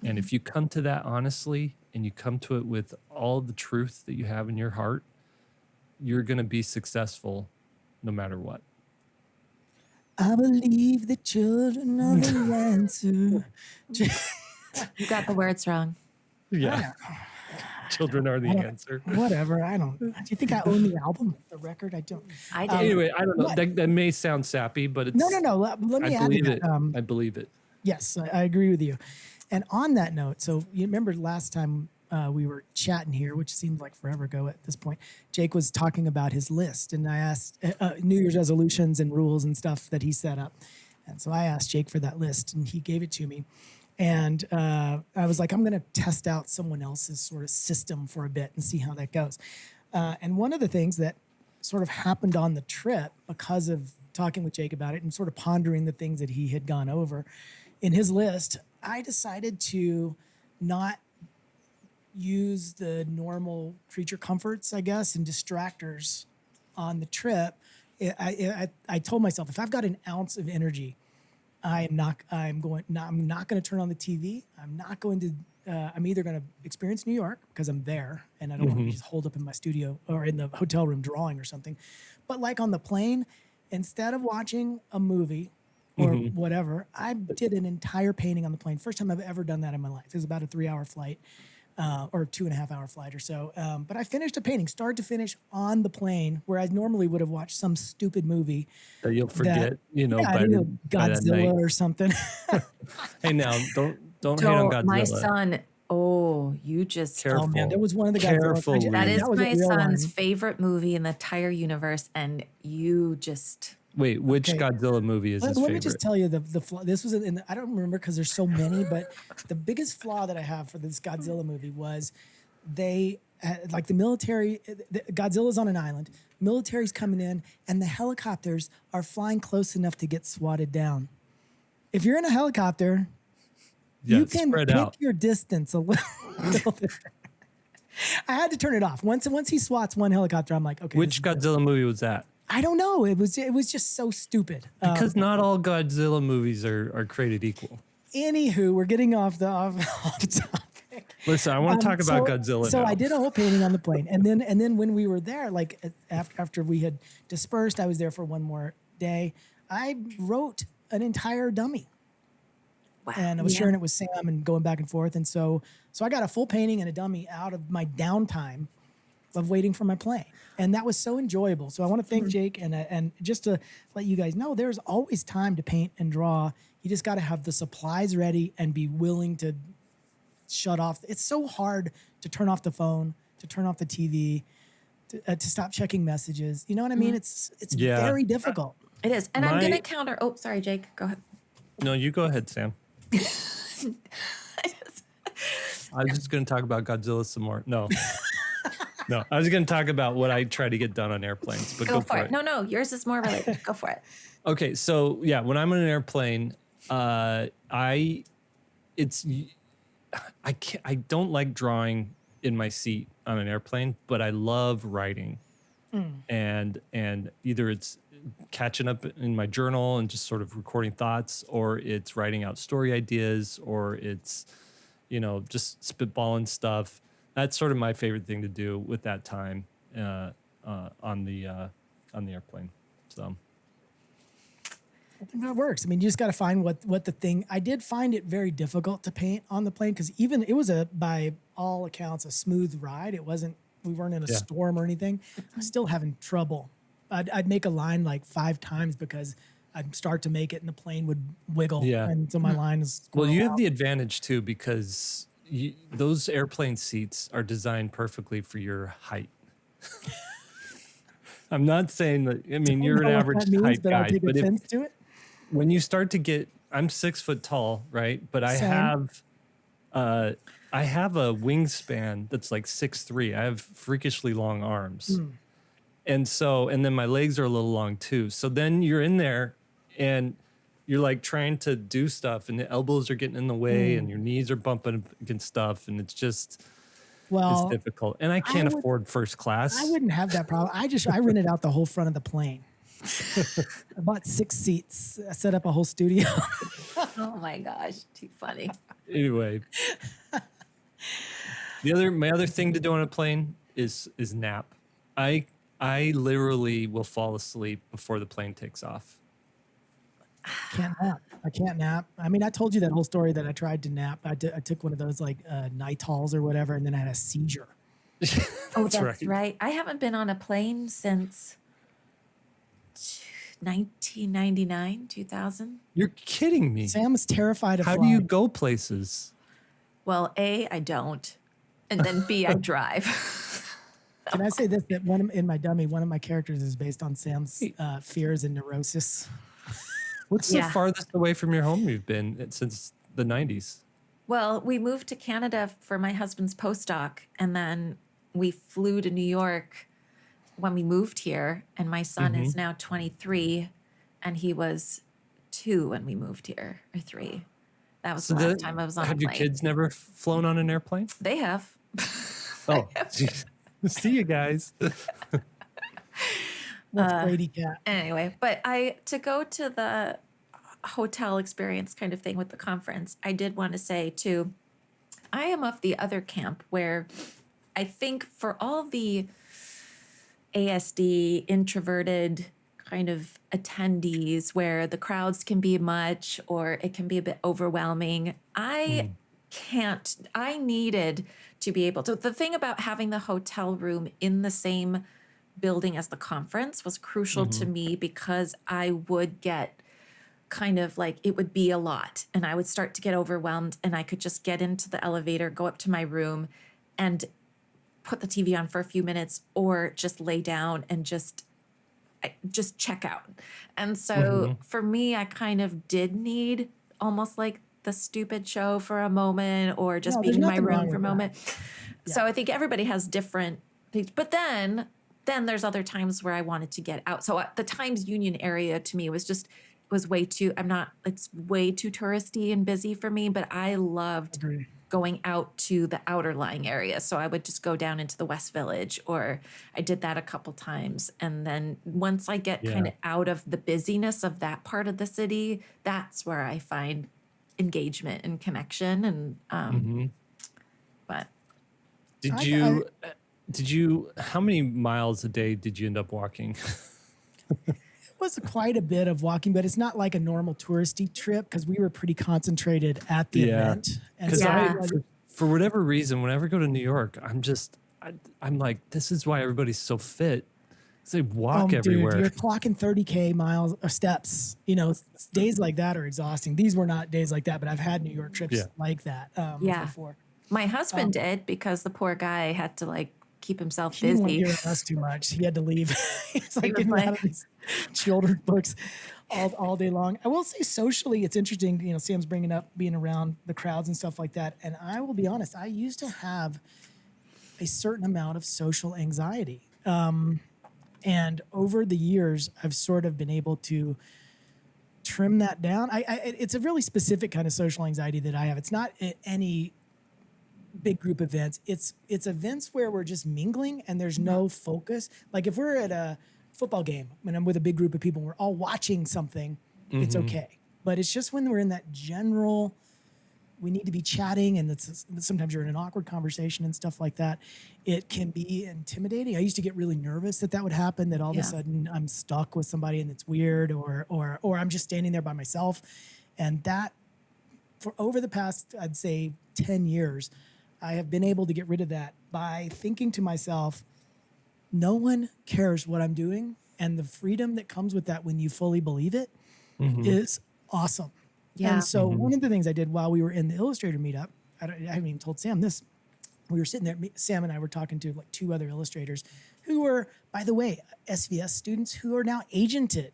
And if you come to that honestly and you come to it with all the truth that you have in your heart, you're going to be successful no matter what. I believe the children are the answer. You got the words wrong. Yeah. Children are the answer. Whatever. Do you think I own the album, the record? I don't. I did. Anyway, I don't know. That may sound sappy, but it's... No. Let me add to that. I believe it. Yes, I agree with you. And on that note, so you remember last time we were chatting here, which seemed like forever ago at this point, Jake was talking about his list, and I asked New Year's resolutions and rules and stuff that he set up. And so I asked Jake for that list, and he gave it to me. And I was like, I'm going to test out someone else's sort of system for a bit and see how that goes. And one of the things that sort of happened on the trip, because of talking with Jake about it and sort of pondering the things that he had gone over in his list, I decided to not use the normal creature comforts, I guess, and distractors on the trip. I told myself, if I've got an ounce of energy, I'm not going to turn on the TV. I'm either going to experience New York because I'm there and I don't want to be just holed up in my studio or in the hotel room drawing or something. But like on the plane, instead of watching a movie or whatever, I did an entire painting on the plane. First time I've ever done that in my life. It was about a 3-hour flight. Or 2.5-hour flight or so. But I finished a painting, start to finish, on the plane, where I normally would have watched some stupid movie that you'll forget, by Godzilla that night. or something. Hey, now don't hate on Godzilla. My son, you just... Careful. Oh man, there was one of the Careful, Godzilla. That is was a my real son's line. favorite movie in the entire universe, and you just... Wait, which Okay. Godzilla movie is his Let favorite? me just tell you the flaw. This was I don't remember because there's so many, but the biggest flaw that I have for this Godzilla movie was they like the military. Godzilla's on an island. Military's coming in, and the helicopters are flying close enough to get swatted down. If you're in a helicopter, you can spread pick out. your distance a little bit. I had to turn it off. Once he swats one helicopter, I'm like, okay. Which Godzilla movie was that? I don't know. It was just so stupid. Because not all Godzilla movies are created equal. Anywho, we're getting off topic. Listen, I want to talk about Godzilla So now. I did a whole painting on the plane, and then when we were there, like after we had dispersed, I was there for one more day. I wrote an entire dummy, Wow. and I was sharing it with Sam and going back and forth, and so I got a full painting and a dummy out of my downtime of waiting for my plane. And that was so enjoyable. So I want to thank Jake and just to let you guys know, there's always time to paint and draw. You just got to have the supplies ready and be willing to shut off. It's so hard to turn off the phone, to turn off the TV, to stop checking messages. You know what I mean? It's very difficult. It is. And I'm going to counter. Oh, sorry, Jake. Go ahead. No, you go ahead, Sam. I was just going to talk about Godzilla some more. No. No, I was going to talk about what I try to get done on airplanes, but go for it. No, yours is more related. Go for it. Okay, so yeah, when I'm on an airplane, I don't like drawing in my seat on an airplane, but I love writing, and either it's catching up in my journal and just sort of recording thoughts, or it's writing out story ideas, or it's just spitballing stuff. That's sort of my favorite thing to do with that time on the airplane. So I think that works. I mean, you just got to find what the thing. I did find it very difficult to paint on the plane because even it was by all accounts a smooth ride. We weren't in a storm or anything. I was still having trouble. I'd make a line like 5 times because I'd start to make it and the plane would wiggle. Yeah. And so my line is. Well, you have the advantage too because those airplane seats are designed perfectly for your height. I'm not saying that. I mean, you're an average height guy, but when you start to get, I'm 6 foot tall, right? But I have a wingspan that's like 6'3". I have freakishly long arms, and then my legs are a little long too. So then you're in there, and you're like trying to do stuff and the elbows are getting in the way and your knees are bumping against stuff. And it's just, it's difficult. And I can't afford first class. I wouldn't have that problem. I rented out the whole front of the plane. I bought 6 seats. I set up a whole studio. Oh my gosh. Too funny. Anyway, my other thing to do on a plane is nap. I literally will fall asleep before the plane takes off. I can't nap. I mean, I told you that whole story that I tried to nap. I took one of those like Nitals or whatever, and then I had a seizure. That's right. I haven't been on a plane since 1999, 2000. You're kidding me. Sam's terrified of flying. How do you go places? Well, A, I don't. And then B, I drive. Can I say this? That in my dummy, one of my characters is based on Sam's fears and neurosis. What's the farthest away from your home you've been since the 90s? Well, we moved to Canada for my husband's postdoc, and then we flew to New York when we moved here, and my son is now 23, and he was 2 when we moved here, or 3. That was the last time I was on a plane. Have your kids never flown on an airplane? They have. Oh, geez. See you guys. Brady cat. Anyway, but to go to the hotel experience kind of thing with the conference, I did want to say too, I am of the other camp where I think for all the ASD introverted kind of attendees where the crowds can be much or it can be a bit overwhelming, I needed to be able to. The thing about having the hotel room in the same building as the conference was crucial to me because I would get kind of like, it would be a lot and I would start to get overwhelmed and I could just get into the elevator, go up to my room and put the TV on for a few minutes or just lay down and just check out. And so for me, I kind of did need almost like the stupid show for a moment or just being in my room for a moment. Yeah. So I think everybody has different things, but then there's other times where I wanted to get out. So the Times Union area to me was way too, it's way too touristy and busy for me, but I loved going out to the outer lying area. So I would just go down into the West Village, or I did that a couple times. And then once I get kind of out of the busyness of that part of the city, that's where I find engagement and connection. And, but. Did you, how many miles a day did you end up walking? It was quite a bit of walking, but it's not like a normal touristy trip because we were pretty concentrated at the event. And because for whatever reason, whenever I go to New York, I'm just, I'm like, this is why everybody's so fit. They walk Dude, everywhere. you're clocking 30K miles or steps. You know, days like that are exhausting. These were not days like that, but I've had New York trips like that Yeah. before. My husband did, because the poor guy had to like keep himself He didn't want to busy. be around us too much. He had to leave. He's like He was getting like- out of these children's books all day long. I will say socially, it's interesting. You know, Sam's bringing up being around the crowds and stuff like that. And I will be honest, I used to have a certain amount of social anxiety. And over the years, I've sort of been able to trim that down. It's a really specific kind of social anxiety that I have. It's not any big group events. It's events where we're just mingling and there's no focus. Like if we're at a football game and I'm with a big group of people and we're all watching something, it's okay. But it's just when we're in that general, we need to be chatting, and sometimes you're in an awkward conversation and stuff like that. It can be intimidating. I used to get really nervous that would happen, that all of a sudden I'm stuck with somebody and it's weird, or I'm just standing there by myself. And that, for over the past, I'd say 10 years, I have been able to get rid of that by thinking to myself, no one cares what I'm doing. And the freedom that comes with that when you fully believe it is awesome. Yeah. And so one of the things I did while we were in the Illustrator meetup, I haven't even told Sam this. We were sitting there, Sam and I were talking to like 2 other illustrators who were, by the way, SVS students who are now agented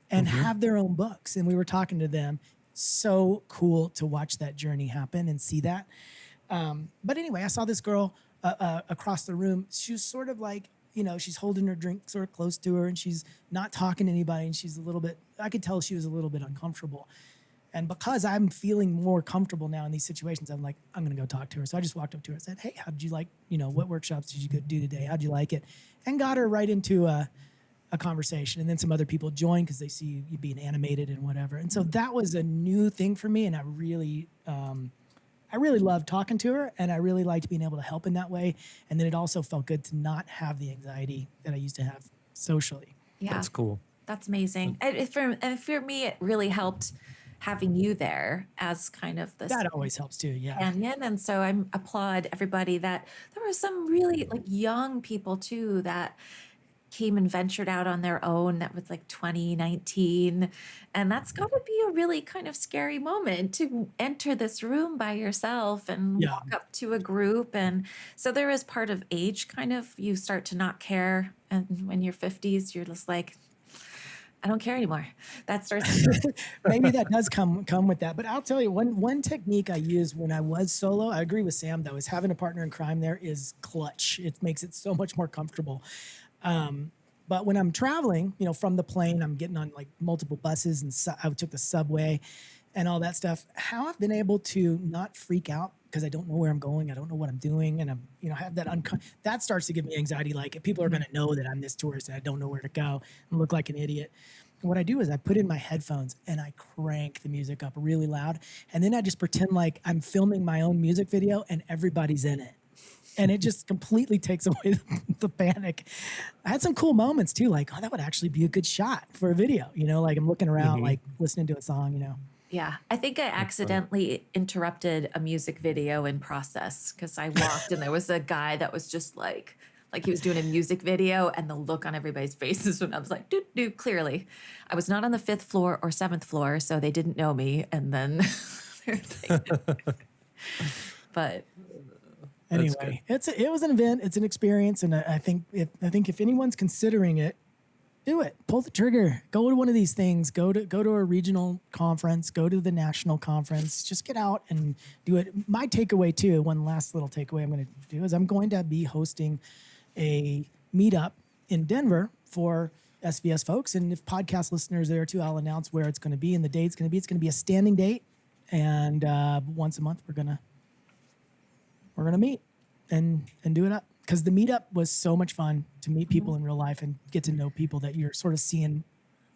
and have their own books. And we were talking to them. So cool to watch that journey happen and see that. But anyway, I saw this girl across the room. She was sort of like, you know, she's holding her drink sort of close to her and she's not talking to anybody. And she's a little bit, I could tell she was a little bit uncomfortable. And because I'm feeling more comfortable now in these situations, I'm like, I'm going to go talk to her. So I just walked up to her and said, hey, how did you like, you know, what workshops did you go do today? How'd you like it? And got her right into a conversation. And then some other people joined because they see you being animated and whatever. And so that was a new thing for me. And I really loved talking to her, and I really liked being able to help in that way. And then it also felt good to not have the anxiety that I used to have socially. Yeah. That's cool. That's amazing. And for me, it really helped having you there as kind of this That always helps too. Yeah. companion. And so I applaud everybody that there were some really like young people too that came and ventured out on their own. That was like 2019. And that's got to be a really kind of scary moment to enter this room by yourself and walk up to a group. And so there is part of age, kind of, you start to not care. And when you're 50s, you're just like, I don't care anymore. That starts. Maybe that does come with that. But I'll tell you, one technique I used when I was solo, I agree with Sam though, is having a partner in crime there is clutch. It makes it so much more comfortable. But when I'm traveling, you know, from the plane, I'm getting on like multiple buses and I took the subway and all that stuff. How I've been able to not freak out because I don't know where I'm going. I don't know what I'm doing. And I'm, you know, have that that starts to give me anxiety. Like if people are going to know that I'm this tourist and I don't know where to go and look like an idiot. And what I do is I put in my headphones and I crank the music up really loud. And then I just pretend like I'm filming my own music video and everybody's in it. And it just completely takes away the panic. I had some cool moments too, like, oh, that would actually be a good shot for a video. You know, like I'm looking around, like listening to a song, you know. Yeah, I think I accidentally interrupted a music video in process because I walked and there was a guy that was just like he was doing a music video, and the look on everybody's faces when I was like, dude, clearly. I was not on the 5th floor or 7th floor, so they didn't know me. And then, but anyway, it was an event. It's an experience, and I think if anyone's considering it, do it. Pull the trigger. Go to one of these things. Go to a regional conference. Go to the national conference. Just get out and do it. My takeaway too. One last little takeaway I'm going to do is I'm going to be hosting a meetup in Denver for SVS folks, and if podcast listeners there too, I'll announce where it's going to be and the date it's going to be. It's going to be a standing date, and once a month we're gonna meet and do it up. Because the meetup was so much fun to meet people in real life and get to know people that you're sort of seeing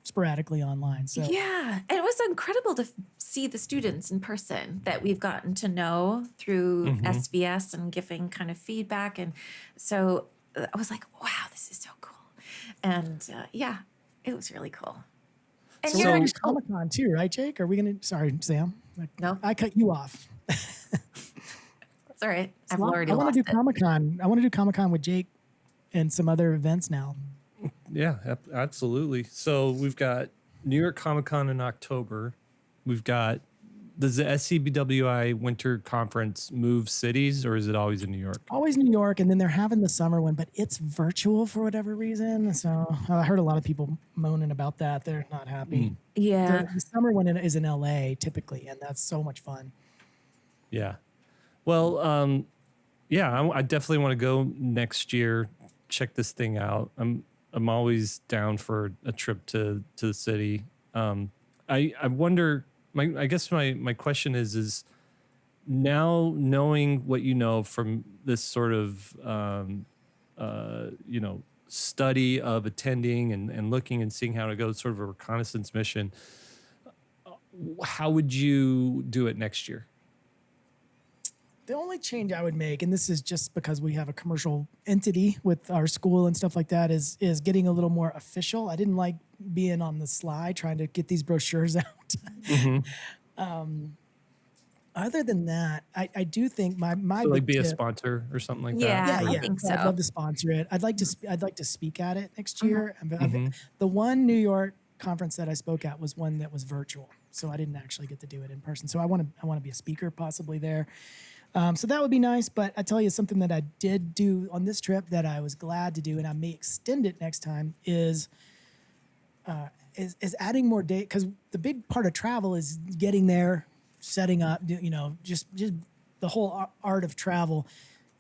sporadically online. So yeah, and it was incredible to see the students in person that we've gotten to know through SVS and giving kind of feedback. And so I was like, wow, this is so cool. And yeah, it was really cool. And so you're we're at Comic-Con too, right, Jake? Are we going to, sorry, Sam. No. I cut you off. It's all right. I've I already want to lost do it. Comic-Con. I want to do Comic-Con with Jake and some other events now. Yeah, absolutely. So we've got New York Comic Con in October. We've got, does the SCBWI Winter Conference move cities, or is it always in New York? Always New York, and then they're having the summer one, but it's virtual for whatever reason. So I heard a lot of people moaning about that. They're not happy. Yeah. The summer one is in LA typically, and that's so much fun. Yeah. Well, yeah, I definitely want to go next year. Check this thing out. I'm always down for a trip to the city. I wonder. I guess my question is now knowing what you know from this sort of study of attending and looking and seeing how to go, sort of a reconnaissance mission. How would you do it next year? The only change I would make, and this is just because we have a commercial entity with our school and stuff like that, is getting a little more official. I didn't like being on the sly trying to get these brochures out. Other than that, I do think my So like big be a tip- sponsor or something like Yeah. that? I think so. I'd love to sponsor it. I'd like to speak at it next year. The one New York conference that I spoke at was one that was virtual, so I didn't actually get to do it in person. So I want to be a speaker possibly there. So that would be nice. But I tell you something that I did do on this trip that I was glad to do, and I may extend it next time, is adding more date, because the big part of travel is getting there, setting up, just the whole art of travel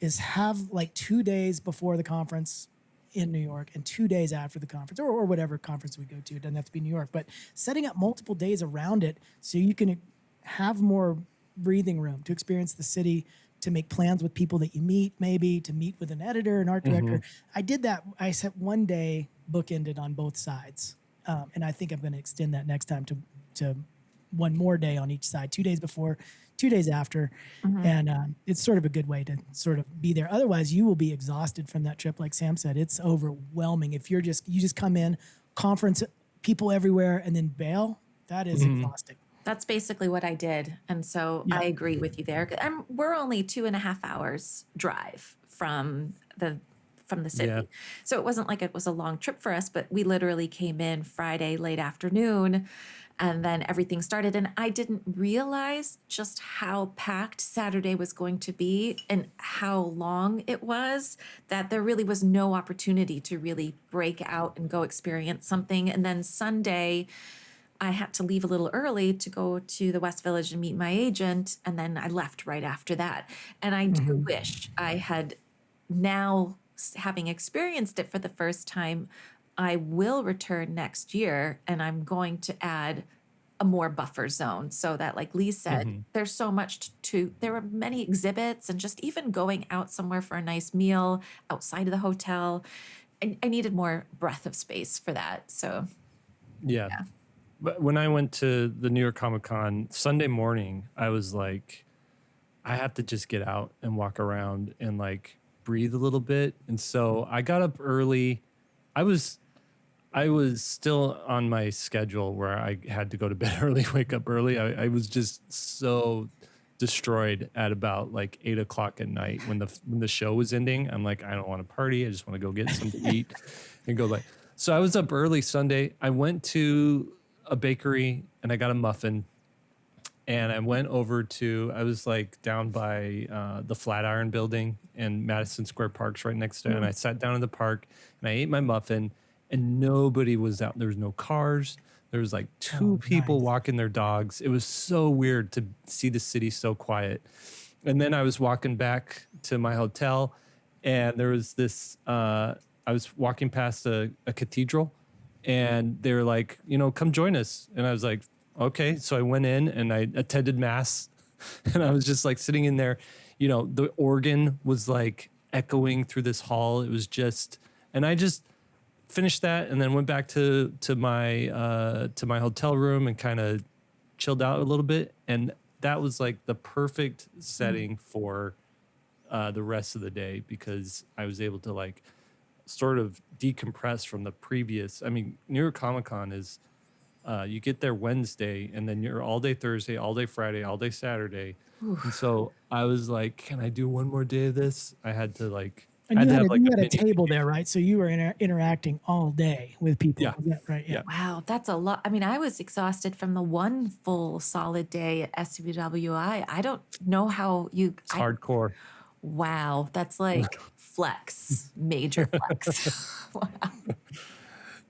is have like 2 days before the conference in New York and 2 days after the conference, or whatever conference we go to. It doesn't have to be New York, but setting up multiple days around it so you can have more breathing room to experience the city, to make plans with people that you meet, maybe to meet with an editor, an art director. I did that. I set 1 day bookended on both sides. And I think I'm going to extend that next time to 1 more day on each side, 2 days before, 2 days after. And it's sort of a good way to sort of be there. Otherwise, you will be exhausted from that trip. Like Sam said, it's overwhelming. If you just come in, conference, people everywhere, and then bail, that is exhausting. That's basically what I did. And so I agree with you there. We're only 2.5 hours drive from the city. Yeah. So it wasn't like it was a long trip for us, but we literally came in Friday late afternoon and then everything started. And I didn't realize just how packed Saturday was going to be and how long it was, that there really was no opportunity to really break out and go experience something. And then Sunday, I had to leave a little early to go to the West Village and meet my agent. And then I left right after that. And I do wish I had, now having experienced it for the first time, I will return next year and I'm going to add a more buffer zone so that, like Lee said, there's so much there were many exhibits, and just even going out somewhere for a nice meal outside of the hotel. I needed more breath of space for that. So Yeah. But when I went to the New York Comic Con Sunday morning, I was like, I have to just get out and walk around and like breathe a little bit. And so I got up early. I was still on my schedule where I had to go to bed early, wake up early. I was just so destroyed at about like 8 o'clock at night when the show was ending. I'm like, I don't want to party. I just want to go get something to eat and go like. So I was up early Sunday. I went to a bakery and I got a muffin, and I went over to, I was like down by the Flatiron building, and Madison Square Park's right next to it. And I sat down in the park and I ate my muffin, and nobody was out. There was no cars. There was like two people walking their dogs. It was so weird to see the city so quiet. And then I was walking back to my hotel, and there was this, I was walking past a cathedral, and they were like, come join us. And I was like, okay. So I went in and I attended mass, and I was just like sitting in there, the organ was like echoing through this hall. It was just, and I just finished that and then went back to my hotel room and kind of chilled out a little bit. And that was like the perfect setting for the rest of the day, because I was able to like sort of decompress from the previous. I mean, New York Comic Con is You get there Wednesday, and then you're all day Thursday, all day Friday, all day Saturday. And so I was like, can I do one more day of this? I had to like, And I had you to had, have like you a had a mini table vacation. there, right? So you were interacting all day with people. Yeah. Is that right? Yeah. Yeah. Wow, that's a lot. I mean, I was exhausted from the one full solid day at SCBWI. I don't know how you. It's hardcore. Wow, that's like flex, major flex. Wow.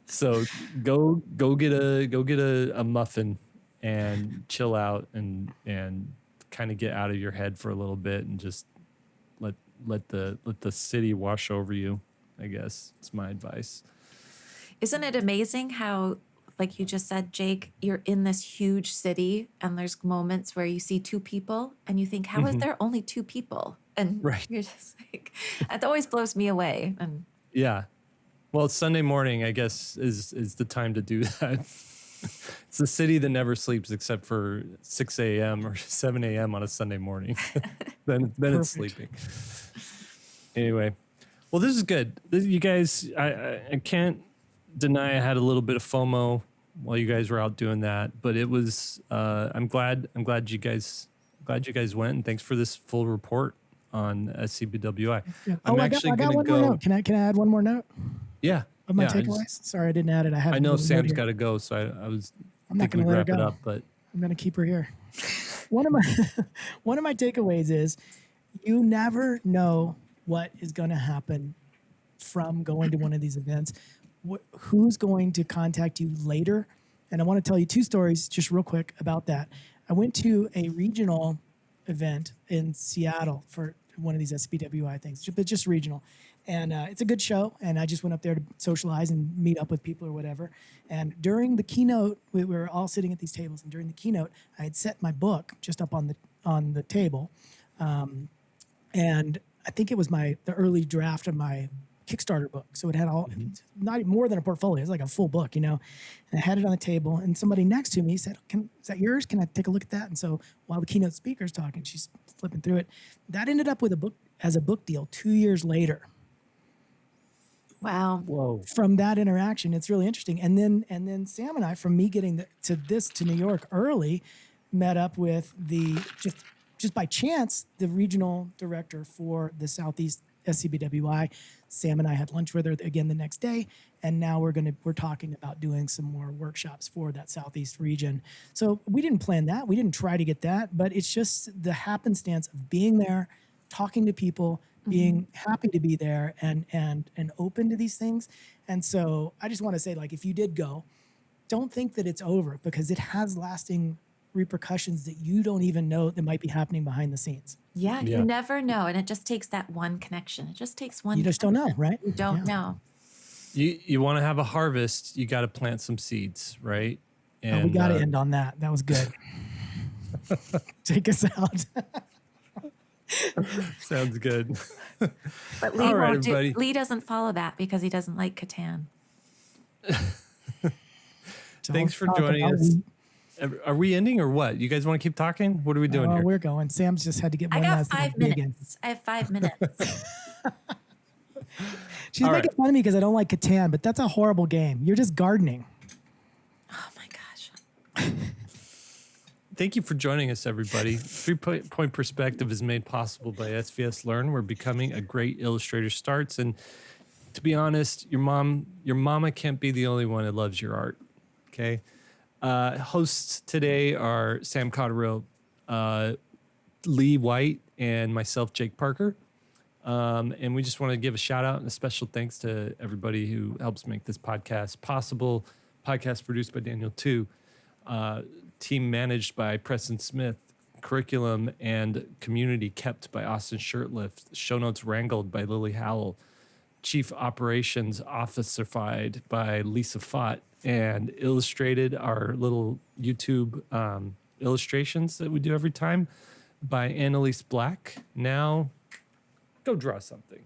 So go get a muffin and chill out and kind of get out of your head for a little bit and just let the city wash over you. I guess it's my advice. Isn't it amazing how, like you just said, Jake, you're in this huge city and there's moments where you see two people and you think, how is there only two people? And Right. you're just like, it always blows me away. And Yeah. Well, Sunday morning, I guess, is the time to do that. It's the city that never sleeps except for 6 a.m. or 7 a.m. on a Sunday morning. then it's sleeping. Anyway, well, this is good. You guys, I can't deny I had a little bit of FOMO while you guys were out doing that, but it was. I'm glad you guys went, and thanks for this full report on SCBWI. Yeah. I'm I actually got going to one more go. note. Can I add one more note Yeah. of my yeah, takeaways? Sorry, I didn't add it. I know one Sam's here. got to go, so I was I'm not thinking going to we'd let her wrap it go. up, but I'm going to keep her here. One of my takeaways is you never know what is going to happen from going to one of these events. Who's going to contact you later? And I want to tell you two stories just real quick about that. I went to a regional event in Seattle for one of these SBWI things, but just regional. And it's a good show. And I just went up there to socialize and meet up with people or whatever. And during the keynote, we were all sitting at these tables. And during the keynote, I had set my book just up on the table. And I think it was the early draft of my Kickstarter book. So it had not more than a portfolio. It's like a full book, And I had it on the table, and somebody next to me said, is that yours? Can I take a look at that? And so while the keynote speaker's talking, she's flipping through it. That ended up with as a book deal 2 years later. wow. whoa. From that interaction. It's really interesting. And then Sam and I, from me getting to New York early, met up with just by chance, the regional director for the Southeast SCBWI. Sam and I had lunch with her again the next day, and now we're talking about doing some more workshops for that Southeast region. So we didn't plan that. We didn't try to get that, but it's just the happenstance of being there, talking to people, being happy to be there and open to these things. And so I just want to say, like, if you did go, don't think that it's over, because it has lasting repercussions that you don't even know that might be happening behind the scenes. Yeah, Yeah. you never know. And it just takes that one connection. It just takes one. You just don't know, connection. right? You don't Yeah. know. You want to have a harvest, you got to plant some seeds, right? We got to end on that. That was good. Take us out. Sounds good. But Lee, All right, won't everybody. Lee doesn't follow that because he doesn't like Catan. Thanks for Talk joining about us. Are we ending or what? You guys want to keep talking? What are we doing here? We're going. Sam's just had to get I one got last 5 dig in. minutes. I have 5 minutes. She's All making fun of me because I don't like Catan, but that's a horrible game. You're just gardening. Oh my gosh. Thank you for joining us, everybody. 3-Point Perspective is made possible by SVSLEARN, where becoming a great illustrator starts. And to be honest, your mama can't be the only one that loves your art. Okay. Hosts today are Sam Cotterill, Lee White, and myself, Jake Parker. And we just want to give a shout out and a special thanks to everybody who helps make this podcast possible. Podcast produced by Daniel Tu. Team managed by Preston Smith. Curriculum and community kept by Austin Shirtlift. Show notes wrangled by Lily Howell. Chief Operations Officerified by Lisa Fott. And illustrated, our little YouTube illustrations that we do every time, by Annalise Black. Now, go draw something.